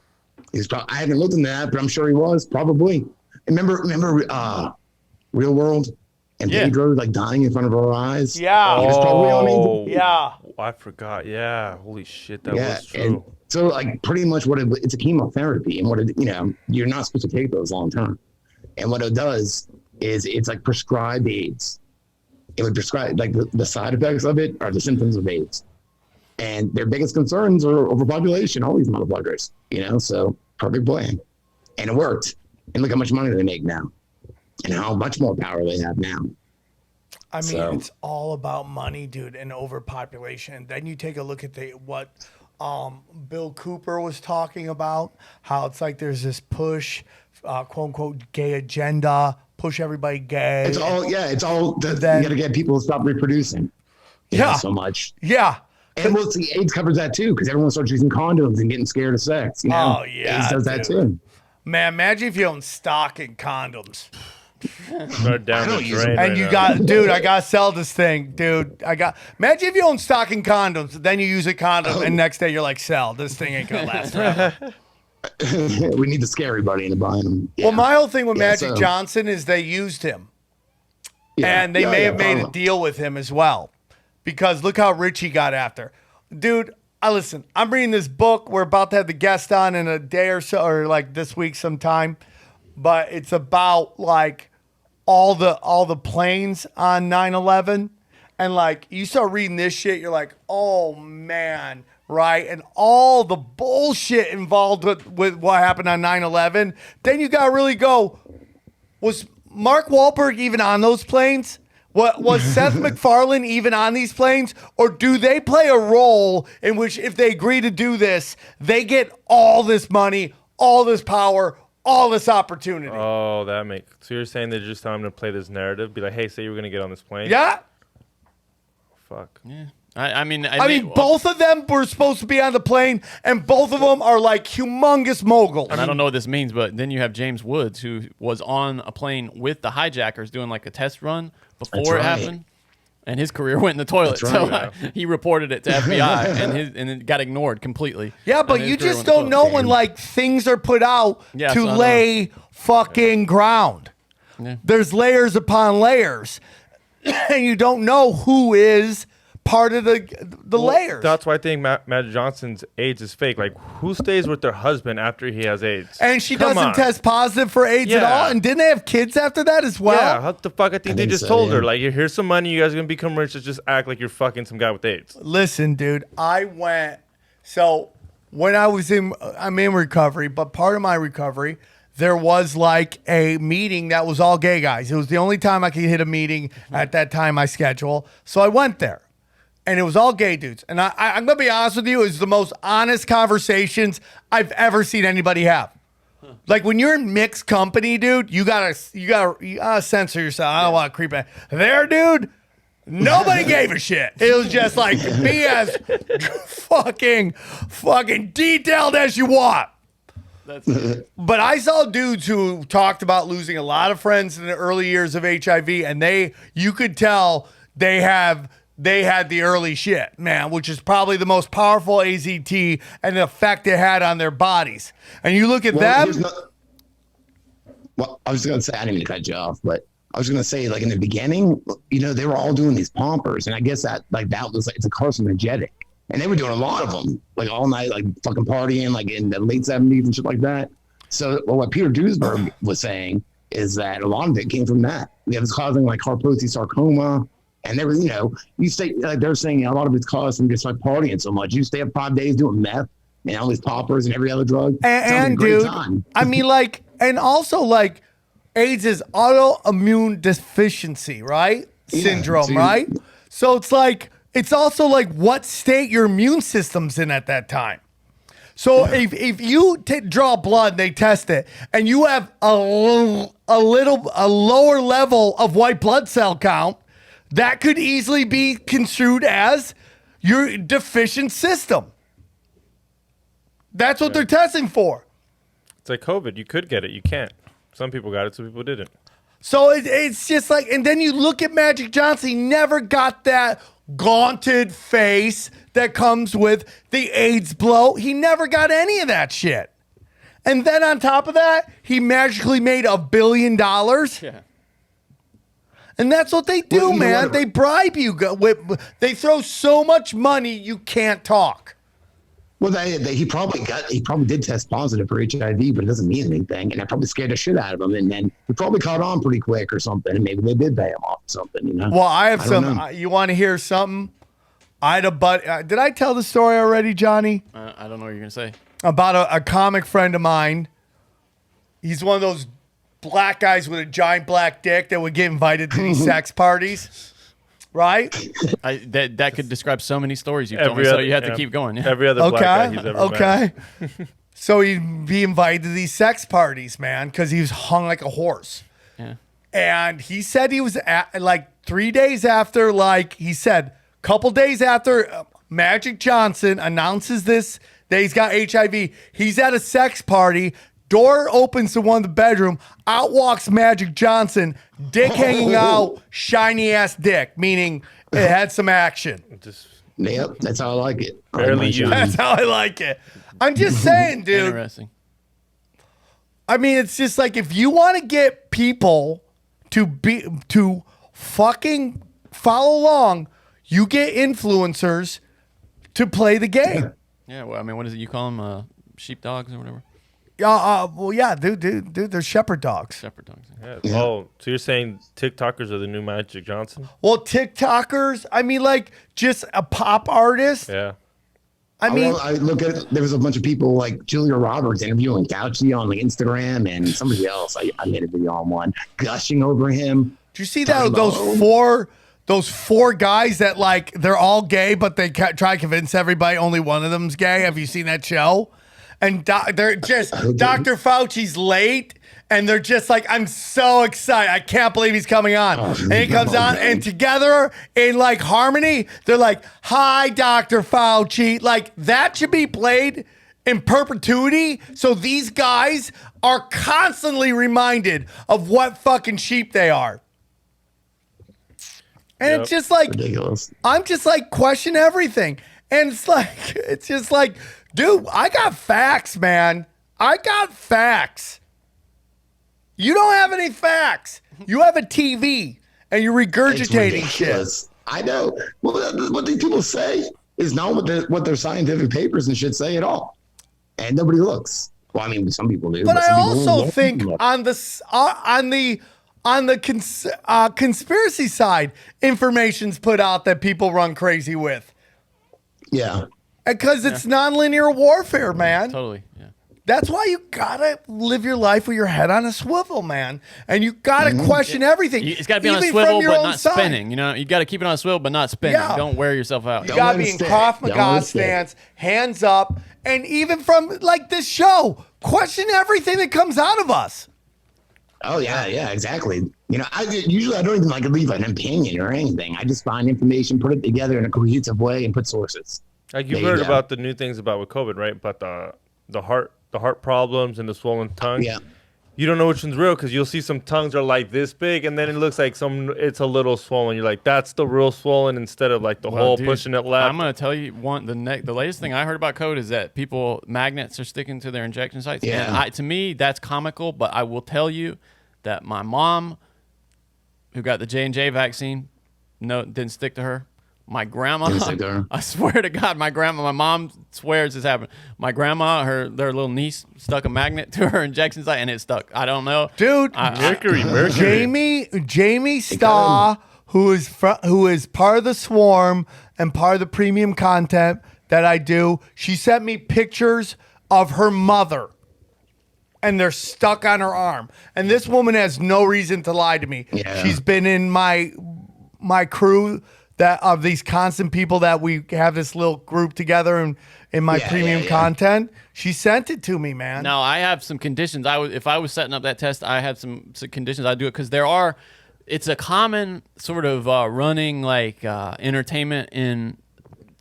I haven't looked into that, but I'm sure he was probably. Remember, Real World and Yeah. Pedro like dying in front of our eyes. Yeah. He was probably on it. Yeah. I forgot. Yeah. Holy shit, that Yeah, was true. and so like pretty much it's a chemotherapy, and you're not supposed to take those long term. And what it does is it's like prescribed AIDS. It would prescribe like the side effects of it are the symptoms of AIDS. And their biggest concerns are overpopulation, all these motherfuckers, so perfect plan. And it worked. And look how much money they make now and how much more power they have now. I mean, it's all about money, dude, and overpopulation. Then you take a look at what Bill Cooper was talking about, how it's like there's this push, quote unquote, gay agenda, push everybody gay. It's all you got to get people to stop reproducing. So much. Yeah. And we'll see, AIDS covers that too, because everyone starts using condoms and getting scared of sex. Oh, yeah. AIDS does that too. Man, imagine if you own stock in condoms. Right down the drain. And you got, dude, I got to sell this thing, dude. Imagine if you own stock in condoms, then you use a condom, and next day you're like, sell. This thing ain't going to last forever. We need to scare everybody into buying them. Yeah. Well, my whole thing with Magic Johnson is they used him. Yeah. And they may have made a deal with him as well. Because look how rich he got after. Dude, listen, I'm reading this book. We're about to have the guest on in a day or so, or like this week sometime. But it's about like all the planes on 9/11. And like you start reading this shit, you're like, oh man, right? And all the bullshit involved with what happened on 9/11. Then you gotta really go, was Mark Wahlberg even on those planes? What was Seth MacFarlane even on these planes? Or do they play a role in which if they agree to do this, they get all this money, all this power, all this opportunity? Oh, so you're saying they're just telling him to play this narrative? Be like, hey, say you were going to get on this plane? Yeah. Fuck. Yeah. I mean, both of them were supposed to be on the plane, and both of them are like humongous moguls. I don't know what this means, but then you have James Woods, who was on a plane with the hijackers doing like a test run before it happened, and his career went in the toilet. So he reported it to FBI, and it got ignored completely. Yeah, but you just don't know when like things are put out to lay fucking ground. Yeah. There's layers upon layers, and you don't know who is part of the layers. That's why I think Magic Johnson's AIDS is fake. Like, who stays with their husband after he has AIDS? And she doesn't test positive for AIDS at all? And didn't they have kids after that as well? Yeah, what the fuck? I think they just told her, like, here's some money, you guys are going to become rich, just act like you're fucking some guy with AIDS. Listen, dude, when I'm in recovery, but part of my recovery, there was like a meeting that was all gay guys. It was the only time I could hit a meeting at that time, my schedule. So I went there. And it was all gay dudes. And I'm going to be honest with you, it's the most honest conversations I've ever seen anybody have. Like when you're in mixed company, dude, you gotta censor yourself. I don't want to creep in. There, dude, nobody gave a shit. It was just like be as fucking detailed as you want. But I saw dudes who talked about losing a lot of friends in the early years of HIV, and you could tell they had the early shit, man, which is probably the most powerful AZT and the effect it had on their bodies. And you look at them. I was going to say, I didn't mean to cut you off, but I was going to say, like in the beginning, they were all doing these poppers. And I guess that was like, it's a carcinogenic. And they were doing a lot of them, like all night, like fucking partying, like in the late 70s and shit like that. So what Peter Duesberg was saying is that a lot of it came from that. It was causing like Kaposi sarcoma. And there was, you stay, like they're saying a lot of it's caused from just like partying so much. You stay up 5 days doing meth and all these poppers and every other drug. And dude, I mean, like, and also like AIDS is autoimmune deficiency, right? Syndrome, right? So it's also like what state your immune system's in at that time. So if you draw blood, they test it, and you have a lower level of white blood cell count, that could easily be construed as your deficient system. That's what they're testing for. It's like COVID. You could get it. You can't. Some people got it, some people didn't. So it's just like, and then you look at Magic Johnson, he never got that gaunted face that comes with the AIDS blow. He never got any of that shit. And then on top of that, he magically made $1 billion. Yeah. And that's what they do, Well, you know man. what? They bribe you. They throw so much money, you can't talk. Well, he probably did test positive for HIV, but it doesn't mean anything, and that probably scared the shit out of him. And then he probably caught on pretty quick or something, and maybe they did pay him off or something. You know. Well, I have don't some. know. You want to hear something? I had a did I tell the story already, Johnny? I don't know what you're gonna say. About a comic friend of mine. He's one of those black guys with a giant black dick that would get invited to these sex parties, right? That could describe so many stories you've told Every me, so other- you have to yeah. keep going. Yeah. Every other black guy he's ever met. So he'd be invited to these sex parties, man, because he was hung like a horse. Yeah. And he said he was at, like 3 days after, like he said, couple days after Magic Johnson announces this, that he's got HIV. He's at a sex party. Door opens to one of the bedroom. Out walks Magic Johnson, dick hanging out, shiny ass dick, meaning it had some action. Just Yep, that's how I like it. Barely used. That's how I like it. I'm just saying, dude. Interesting. I mean, it's just like if you want to get people to fucking follow along, you get influencers to play the game. Yeah. Well, I mean, what is it you call them? Sheepdogs or whatever. Well, yeah, dude, they're shepherd dogs. Shepherd dogs. Yeah. Oh, so you're saying TikTokers are the new Magic Johnson? Well, TikTokers, I mean, like just a pop artist. Yeah. I mean, I look at it, there was a bunch of people like Julia Roberts interviewing Fauci on like Instagram, and somebody else. I made a video on one gushing over him. did you see talking that about- those four guys that like they're all gay, but they try to convince everybody only one of them's gay? Have you seen that show? And they're just Dr. Fauci's late, and they're just like, I'm so excited. I can't believe he's coming on. And he comes on, and together in like harmony, they're like, "Hi, Dr. Fauci." Like that should be played in perpetuity. So these guys are constantly reminded of what fucking sheep they are. And it's just like, Ridiculous. I'm just like, question everything. And it's just like, dude, I got facts, man. I got facts. You don't have any facts. You have a TV and you're It's regurgitating shit. ridiculous. I know. Well, what these people say is not what their scientific papers and shit say at all. And nobody looks. Well, I mean, some people do. But I some people also don't think look. on the conspiracy side, information's put out that people run crazy with. Yeah. Because it's nonlinear warfare, man. Totally. Yeah. That's why you gotta live your life with your head on a swivel, man. And you gotta question everything. It's got to be on a even from swivel, your but own not side. spinning. You know, you got to keep it on a swivel, but not spinning. Yeah. Don't wear yourself out. You Don't gotta let be it in stick. Krav Don't let Maga it stick. stance, hands up, and even from like this show, question everything that comes out of us. Oh yeah, exactly. You know, I don't even like leave an opinion or anything. I just find information, put it together in a cohesive way, and put sources. Like you've There you heard go. about the new things about with COVID, right? But the heart problems and the swollen tongue. Yeah. You don't know which one's real because you'll see some tongues are like this big, and then it looks like it's a little swollen. You're like, that's the real swollen instead of like the Well, whole dude, pushing it left. I'm gonna tell you the latest thing I heard about COVID is that magnets are sticking to their injection sites. Yeah. And to me, that's comical. But I will tell you that my mom, who got the J&J vaccine, didn't stick to her. My grandma, Didn't stick to her. I swear to God, my mom swears this happened. My grandma, their little niece stuck a magnet to her injection site and it stuck. I don't know. Dude, Mercury. Jamie Starr, who is part of the swarm and part of the premium content that I do, she sent me pictures of her mother. And they're stuck on her arm. And this woman has no reason to lie to me. Yeah. She's been in my crew that of these constant people that we have this little group together in my premium content. She sent it to me, man. Now I have some conditions. If I was setting up that test, I had some conditions. I'd do it because it's a common sort of running like entertainment in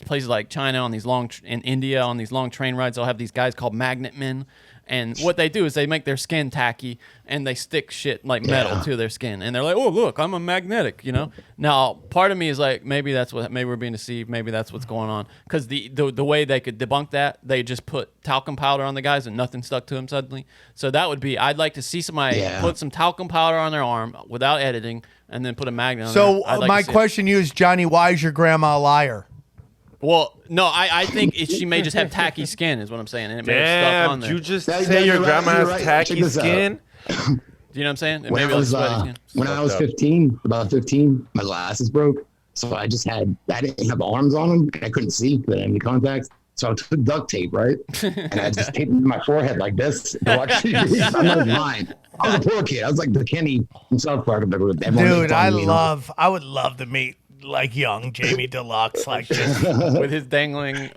places like China in India on these long train rides. They'll have these guys called magnet men. And what they do is they make their skin tacky and they stick shit like metal to their skin. And they're like, oh, look, I'm a magnetic, you know? Now, part of me is like, maybe we're being deceived. Maybe that's what's going on. Because the way they could debunk that, they just put talcum powder on the guys and nothing stuck to them suddenly. So that would be, I'd like to see somebody put some talcum powder on their arm without editing and then put a magnet on there. So my question to you is, Johnny, why is your grandma a liar? Well, no, I think she may just have tacky skin, is what I'm saying, and it may have stuck on Damn, there. you just That- say you're your right, grandma you're has right. tacky Check this out. skin? Do you know what I'm saying? It When may I be was like sweaty skin. when I was Fucked up. 15, about 15, my glasses broke, so I didn't have arms on them. I couldn't see, but I had any contacts. So I took duct tape, right, and I just taped it to my forehead like this. To watch TV. I'm not lying. I was a poor kid. I was like the Kenny from South Park. Everyone made Dude, fun of me, you know? I would love to meet like young Jamie Dlux, like just. With his dangling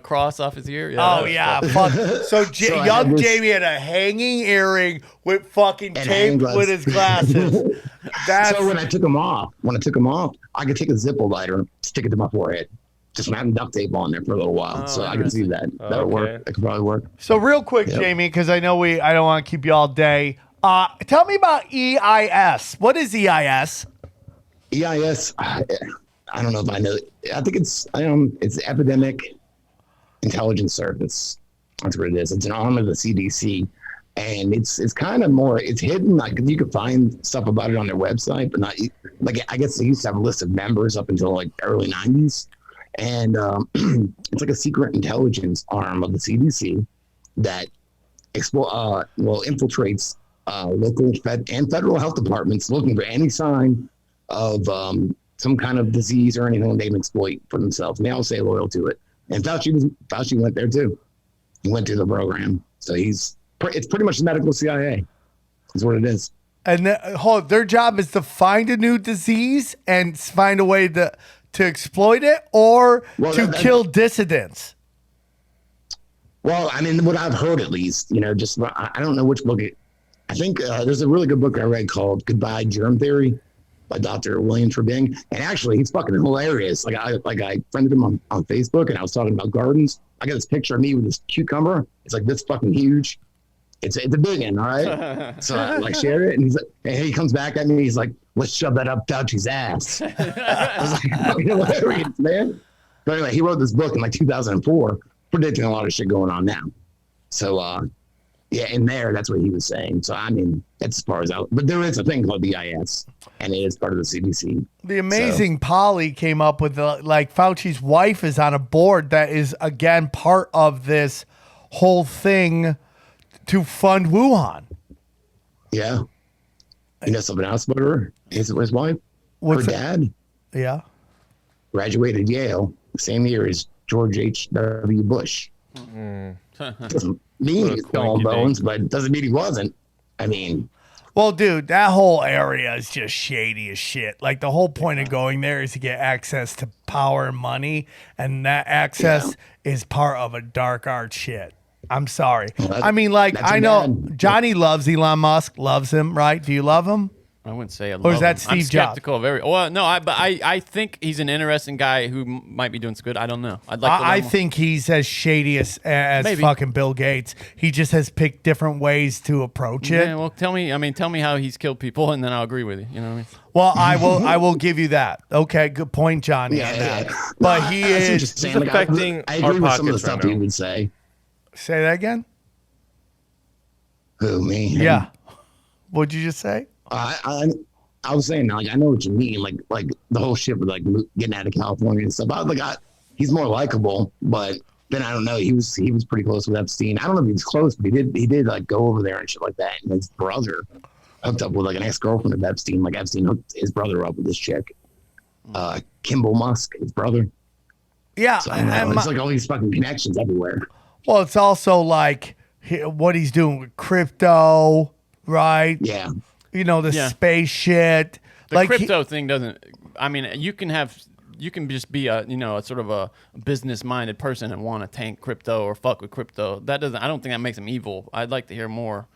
cross off his ear. Oh yeah, fuck. So, So I young had this- Jamie had a hanging earring with fucking And tape hang with his glasses. That's So when I took them off, I could take a Zippo lighter, stick it to my forehead, just having duct tape on there for a little while, so I could see that. That would work. Okay. That could probably work. so real quick, Yep. Jamie, because I know I don't want to keep you all day. Tell me about EIS. What is EIS? EIS, I don't know if I know. I think it's Epidemic Intelligence Service. That's what it is. It's an arm of the CDC, and it's kind of more. It's hidden. Like you could find stuff about it on their website, but not like I guess they used to have a list of members up until like early '90s, and it's like a secret intelligence arm of the CDC that infiltrates local and federal health departments looking for any sign of some kind of disease or anything they can exploit for themselves. And they all stay loyal to it. And Fauci went there too. He went through the program. So it's pretty much the medical CIA. Is what it is. And their job is to find a new disease and find a way to exploit it, or to kill dissidents. Well, I mean, what I've heard at least, just I don't know which book I think there's a really good book I read called Goodbye Germ Theory by Dr. William Trebing. And actually, he's fucking hilarious. Like I friended him on Facebook, and I was talking about gardens. I got this picture of me with this cucumber. It's like this fucking huge. It's a big one, all right? So I shared it, and he comes back at me. He's like, let's shove that up Fauci's ass. I was like, hilarious, man. But anyway, he wrote this book in like 2004, predicting a lot of shit going on now. So, yeah, in there, that's what he was saying. So, I mean, that's as far as out. But there is a thing called the EIS, and it is part of the CDC. The amazing Polly came up with Fauci's wife is on a board that is, again, part of this whole thing to fund Wuhan. Yeah. You know something else about her? His wife? What's her that? dad Yeah. graduated Yale the same year as George H.W. Bush. Doesn't mean What a he's Skull and quinky Bones, but doesn't mean he wasn't. I mean, Well, dude, that whole area is just shady as shit. Like, the whole point of going there is to get access to power and money, and that access is part of a dark art shit. I'm sorry. Well, I mean, like, that's I a know bad- Johnny loves Elon Musk, loves him, right? Do you love him? I wouldn't say I love Or is that him. I'm Steve Jobs? skeptical of every. Well, no, but I think he's an interesting guy who might be doing some good. I don't know. I'd like to I learn more. think he's as shady as Maybe. fucking Bill Gates. He just has picked different ways to approach it. Yeah, well, tell me how he's killed people, and then I'll agree with you. You know what I mean? Well, I will give you that. Okay, good point, Johnny. on that. But he that's is. interesting. He's Like, affecting I our agree with some of the pockets right stuff he now. would say. Say that again? Who, me? Yeah. What'd you just say? I was saying, like, I know what you mean. Like the whole shit with like getting out of California and stuff. He's more likable, but then I don't know. He was pretty close with Epstein. I don't know if he was close, but he did like go over there and shit like that. And his brother hooked up with like an ex-girlfriend of Epstein. Like Epstein hooked his brother up with this chick, Kimball Musk, his brother. Yeah. So I know, it's like all these fucking connections everywhere. Well, it's also like what he's doing with crypto, right? Yeah. You know, the Yeah. space shit. The crypto thing doesn't. I mean, you can just be a sort of a business-minded person and want to tank crypto or fuck with crypto. That doesn't. I don't think that makes him evil. I'd like to hear more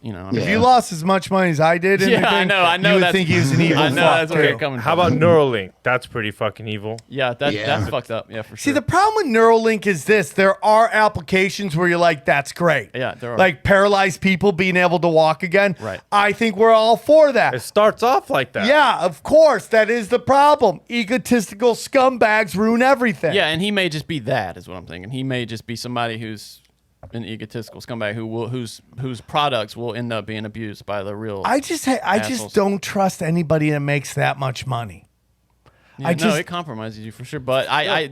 You know, If you lost as much money as I did, in Yeah, the thing, I know you would that's- think he was an evil I know fuck, that's where too. you're coming How from. about Neuralink? That's pretty fucking evil. Yeah, that's fucked up. Yeah, for sure. See, the problem with Neuralink is this. There are applications where you're like, that's great. Yeah, there are. Like paralyzed people being able to walk again. Right. I think we're all for that. It starts off like that. Yeah, of course. That is the problem. Egotistical scumbags ruin everything. Yeah, and he may just be that, is what I'm thinking. He may just be somebody who's an egotistical scumbag whose products will end up being abused by the real. I just assholes. don't trust anybody that makes that much money. Yeah, no, it compromises you for sure. But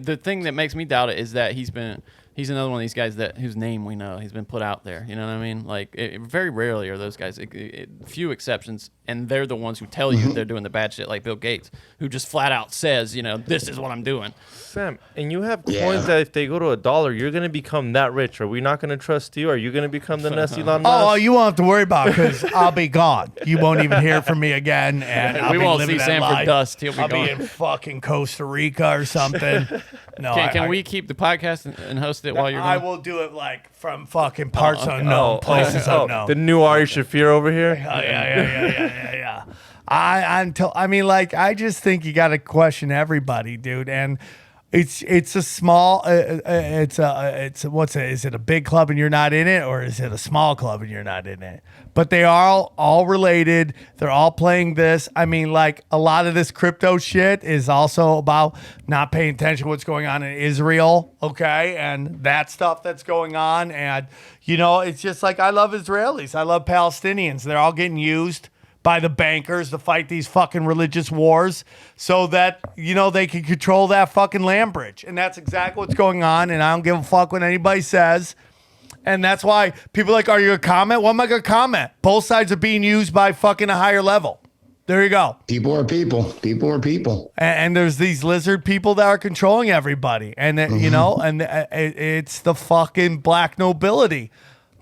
the thing that makes me doubt it is that he's another one of these guys whose name we know. He's been put out there. You know what I mean? Like very rarely are those guys. Few exceptions, and they're the ones who tell you they're doing the bad shit, like Bill Gates, who just flat out says, this is what I'm doing. Sam, and you have coins that if they go to $1, you're gonna become that rich. Are we not gonna trust you? Are you gonna become the next Elon Musk? Oh, you won't have to worry about it because I'll be gone. You won't even hear from me again, and I'll We be won't living see that Sanford life. Dust. He'll be I'll gone. be in fucking Costa Rica or something. No, Can we keep the podcast and host it while you're I gone? will do it like from fucking parts unknown, places unknown. The new Ari Shafir over here. Yeah. I just think you got to question everybody, dude. And it's a small, is it a big club and you're not in it, or is it a small club and you're not in it? But they are all related. They're all playing this. I mean, like a lot of this crypto shit is also about not paying attention to what's going on in Israel, okay, and that stuff that's going on. And it's just like I love Israelis, I love Palestinians. They're all getting used by the bankers to fight these fucking religious wars so that, they can control that fucking land bridge. And that's exactly what's going on. And I don't give a fuck what anybody says. And that's why people are like, are you going to comment? What am I going to comment? Both sides are being used by fucking a higher level. There you go. People are people. People are people. And there's these lizard people that are controlling everybody. And, it's the fucking black nobility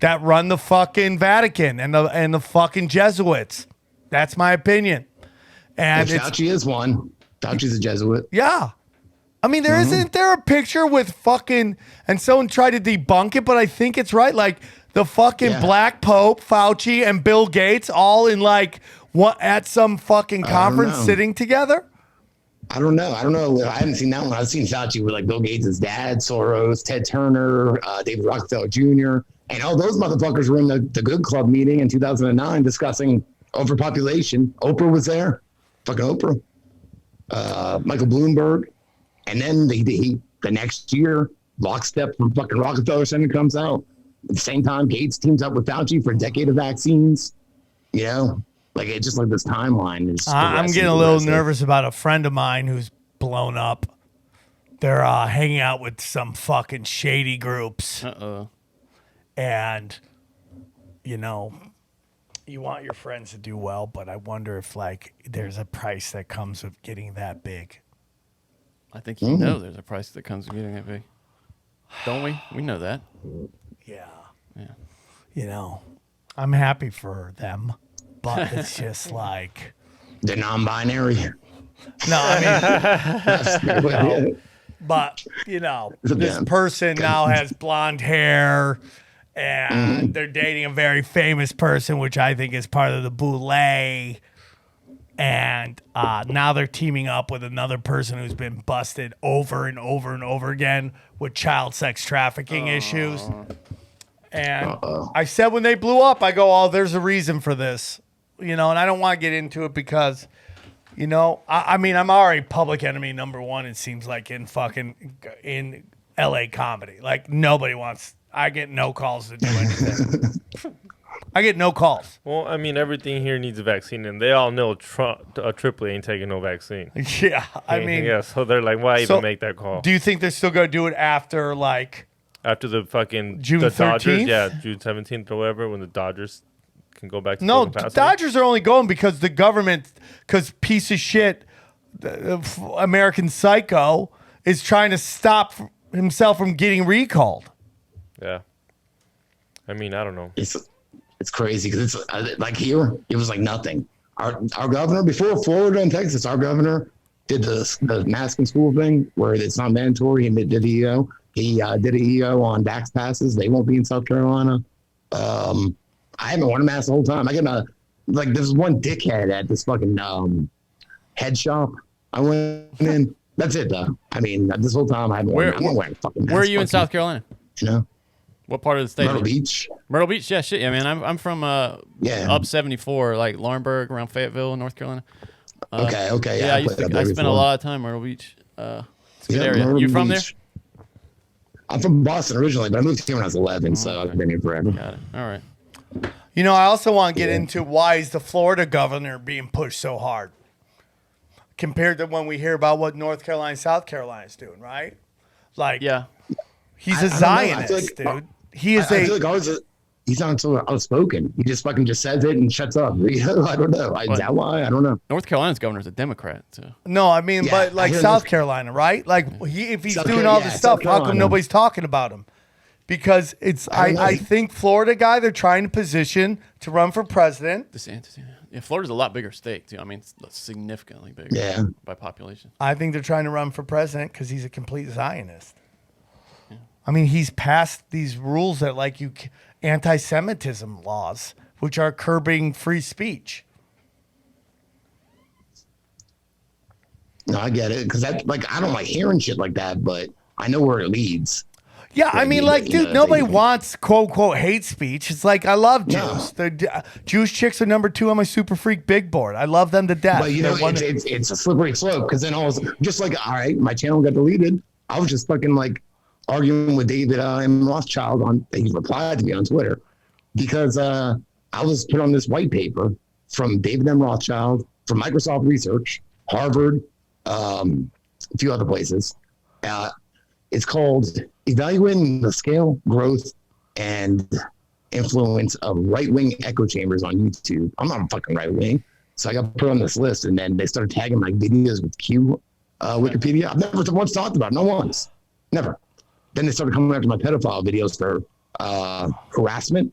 that run the fucking Vatican and the fucking Jesuits. That's my opinion. And Fauci is one. Fauci's a Jesuit. Yeah. I mean, isn't there a picture with fucking, and someone tried to debunk it, but I think it's right. Like the fucking Black Pope, Fauci, and Bill Gates all in at some fucking conference sitting together. I don't know. I haven't seen that one. I've seen Fauci with Bill Gates' dad, Soros, Ted Turner, David Rockefeller Jr. And all those motherfuckers were in the Good Club meeting in 2009 discussing overpopulation. Oprah was there. Fucking Oprah. Michael Bloomberg. And then the next year, lockstep from fucking Rockefeller Center comes out. At the same time, Gates teams up with Fauci for a decade of vaccines. It's just like this timeline. I'm getting a little nervous about a friend of mine who's blown up. They're hanging out with some fucking shady groups. And, you want your friends to do well, but I wonder if there's a price that comes with getting that big. I think there's a price that comes with getting that big. Don't we? We know that. Yeah. I'm happy for them, but it's just the non-binary. No, I mean, but this person now has blonde hair, and they're dating a very famous person, which I think is part of the boule. And now they're teaming up with another person who's been busted over and over and over again with child sex trafficking issues. And I said when they blew up, I go, oh, there's a reason for this. And I don't want to get into it because, I mean, I'm already public enemy number one, it seems like, in LA comedy. Nobody wants, I get no calls to do anything. I get no calls. Well, I mean, everything here needs a vaccine, and they all know Tripoli ain't taking no vaccine. Yeah, I mean... Yeah, so they're like, why even make that call? Do you think they're still going to do it after, After the fucking... June the 13th? Dodgers, yeah, June 17th or whatever, when the Dodgers can go back to No, full the capacity? Dodgers are only going because the government, because piece of shit, American Psycho, is trying to stop himself from getting recalled. Yeah. I mean, I don't know. It's crazy because it's here, it was nothing. Our governor, before Florida and Texas, our governor did the mask in school thing where it's not mandatory. He did EO. He did an EO on Dax passes. They won't be in South Carolina. I I haven't worn a mask the whole time. I got there's one dickhead at this fucking head shop. I went in. That's it though. I mean, this whole time I'm not wearing a fucking mask. Where are you in South Carolina? You know, What part of the state? Myrtle Beach. Myrtle Beach, yeah, shit. Yeah, man, I'm from up 74, like Laurinburg, around Fayetteville, North Carolina. Okay. Yeah, I spent a lot of time in Myrtle Beach. It's a good area. Myrtle You from there? Beach. I'm from Boston originally, but I moved here when I was 11, so I've been here forever. Got it. All right. You know, I also want to get into why is the Florida governor being pushed so hard compared to when we hear about what North Carolina, South Carolina is doing, right? Like, Yeah. he's a Zionist, dude. He is I feel like he's not so outspoken. He just fucking just says it and shuts up. I don't know. Is that why? I don't know. North Carolina's governor's a Democrat, too. No, I mean, Yeah, but like I hear South this- Carolina, right? Like if he's South doing Carolina, all yeah, this South stuff, how come Carolina. nobody's talking about him? Because I think Florida guy, they're trying to position to run for president. DeSantis, yeah. Florida's a lot bigger state, too. I mean, it's significantly bigger Yeah. by population. I think they're trying to run for president because he's a complete Zionist. I mean, he's passed these rules that like anti-Semitism laws, which are curbing free speech. No, I get it because I don't like hearing shit like that, but I know where it leads. Yeah, I mean, like, you know, dude, nobody they- wants quote unquote hate speech. It's like I love Jews. No. The Jewish chicks are number 2 on my super freak big board. I love them to death. But you know, it's a slippery slope because then just like, all right, my channel got deleted. I was just fucking like arguing with David M. Rothschild he replied to me on Twitter because I was put on this white paper from David M. Rothschild, from Microsoft Research, Harvard, a few other places. It's called Evaluating the Scale, Growth, and Influence of Right-Wing Echo Chambers on YouTube. I'm not fucking right-wing. So I got put on this list, and then they started tagging my videos with Q Wikipedia. I've never once talked about it. Not once. Never. Then they started coming after my pedophile videos for harassment,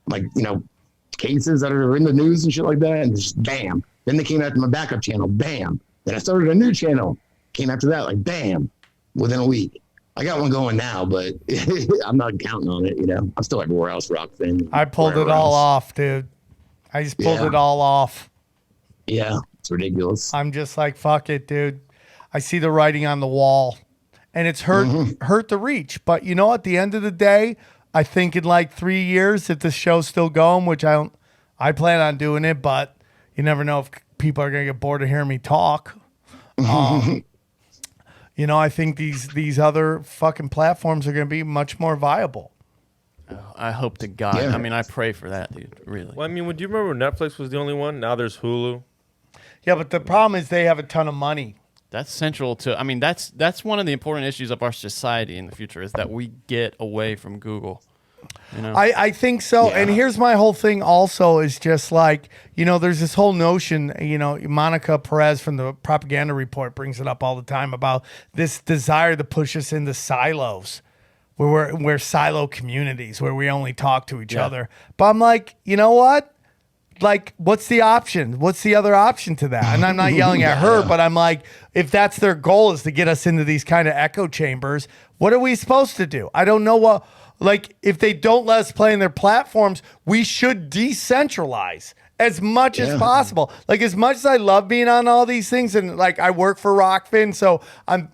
like, you know, cases that are in the news and shit like that, and just bam. Then they came after my backup channel, bam. Then I started a new channel, came after that, like bam, within a week. I got one going now, but I'm not counting on it, you know. I'm still everywhere else, Rockfin. I pulled it wherever all else. off, dude. I just pulled it all off. Yeah, it's ridiculous. I'm just like, fuck it, dude. I see the writing on the wall, and it's hurt the reach. But you know, at the end of the day, I think in like 3 years, if the show's still going, which I plan on doing it, but you never know if people are gonna get bored of hearing me talk. You know, I think these other fucking platforms are gonna be much more viable. I hope to God. Yeah. I mean, I pray for that, dude. Really. Well, I mean, do you remember Netflix was the only one? Now there's Hulu. Yeah, but the problem is they have a ton of money. That's central to. I mean, that's one of the important issues of our society in the future is that we get away from Google. You know? I think so. Yeah. And here's my whole thing also is just like, you know, there's this whole notion, you know, Monica Perez from the Propaganda Report brings it up all the time about this desire to push us into silos. We're silo communities where we only talk to each other. But I'm like, you know what? Like, what's the option? What's the other option to that? And I'm not yelling at her, but I'm like, if that's their goal is to get us into these kind of echo chambers, what are we supposed to do? I don't know what, like, if they don't let us play in their platforms, we should decentralize as much as possible. Like, as much as I love being on all these things, and like, I work for Rockfin, so I'm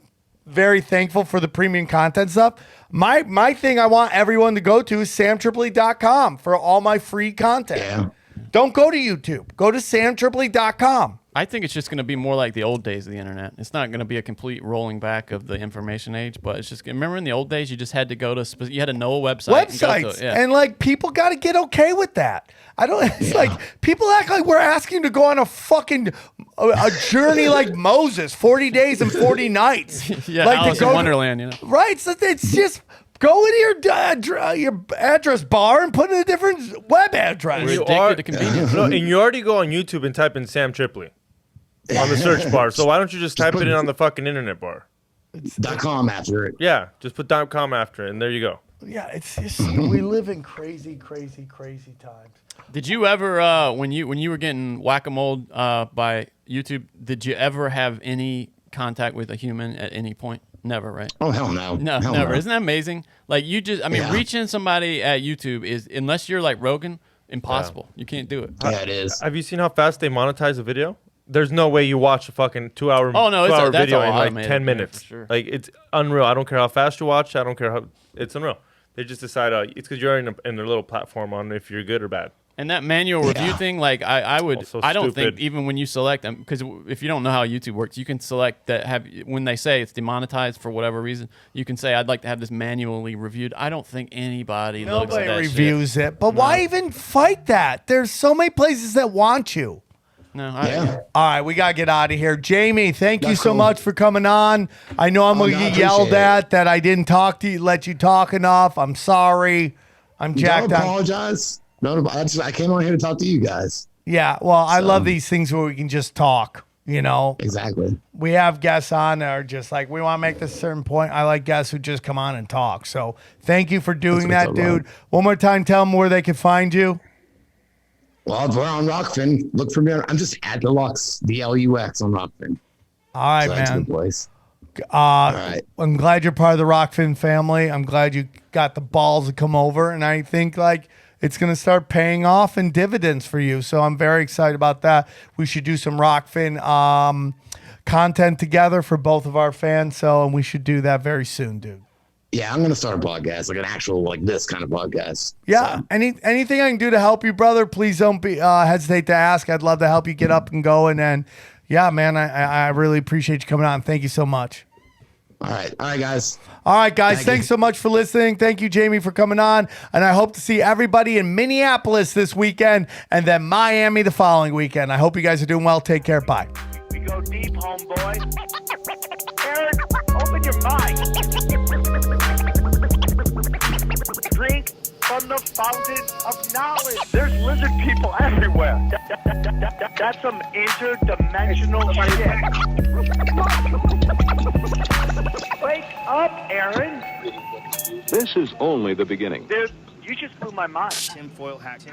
very thankful for the premium content stuff. My thing I want everyone to go to is SamTripoli.com for all my free content. Yeah. Don't go to YouTube. Go to SamTripoli.com. I think it's just going to be more like the old days of the internet. It's not going to be a complete rolling back of the information age, but it's just, remember in the old days, you just had to go to, you had to know a website. And go to Websites. it. Yeah. And like, people got to get okay with that. I don't, it's like, people act like we're asking to go on a fucking, a journey like Moses, 40 days and 40 nights. Yeah, like Alice in Wonderland, you know. Right. So it's just, go into your address bar and put in a different web address. We're addicted to convenience. No, and you already go on YouTube and type in Sam Tripoli on the search bar. So why don't you just type it in on the fucking internet bar? .com after it. Yeah, just put .com after it, and there you go. Yeah, it's just, we live in crazy, crazy, crazy times. Did you ever, when you were getting whack-a-mole by YouTube, did you ever have any contact with a human at any point? Never, right? Oh, hell no. No, Hell never. no. Isn't that amazing? Like, you just, I mean, reaching somebody at YouTube is, unless you're like Rogan, impossible. You can't do it. Yeah, it is. Have you seen how fast they monetize a video? There's no way you watch a fucking 2 hour, Oh, no, that's that's video all in like automated, 10 yeah, minutes. for sure. Like, it's unreal. I don't care how fast you watch. I don't care how. It's unreal. They just decide it's because you're in their little platform on if you're good or bad. And that manual review thing, like I Also don't think stupid. even when you select them, because if you don't know how YouTube works, you can select that when they say it's demonetized for whatever reason, you can say I'd like to have this manually reviewed. I don't think anybody looks at Nobody that reviews shit. it. But why even fight that? There's so many places that want you. No, Yeah. All right, we gotta get out of here. Jamie, thank you That's so cool. much for coming on. I know I'm gonna no, I get yelled appreciate at that I didn't talk to you, let you talk enough. I'm sorry. I'm jacked Don't on. apologize. No, I came on here to talk to you guys. Yeah, well, I love these things where we can just talk. You know, Exactly. we have guests on that are just like, we want to make this certain point. I like guests who just come on and talk. So thank you for doing That's that, what it's all dude. One more time, tell them where they can find you. Well, if we're on Rockfin, look for me. I'm just at Deluxe, DLUX on Rockfin. All right, So that's a man. good place. All right. I'm glad you're part of the Rockfin family. I'm glad you got the balls to come over, and I think like it's going to start paying off in dividends for you. So I'm very excited about that. We should do some Rockfin content together for both of our fans. So, and we should do that very soon, dude. Yeah, I'm going to start a podcast, like an actual, like this kind of podcast. Yeah. So, Anything I can do to help you, brother, please don't be hesitate to ask. I'd love to help you get up and going. And yeah, man, I really appreciate you coming on. Thank you so much. all right, guys. All right, guys, Thank thanks you. so much for listening. Thank you, Jamie, for coming on. And I hope to see everybody in Minneapolis this weekend and then Miami the following weekend. I hope you guys are doing well. Take care. Bye. We go deep, homeboy. Aaron, open your mind. Drink from the fountain of knowledge. There's lizard people everywhere. That's some interdimensional shit. Wake up, Aaron. This is only the beginning. Dude, you just blew my mind. Tinfoil hat.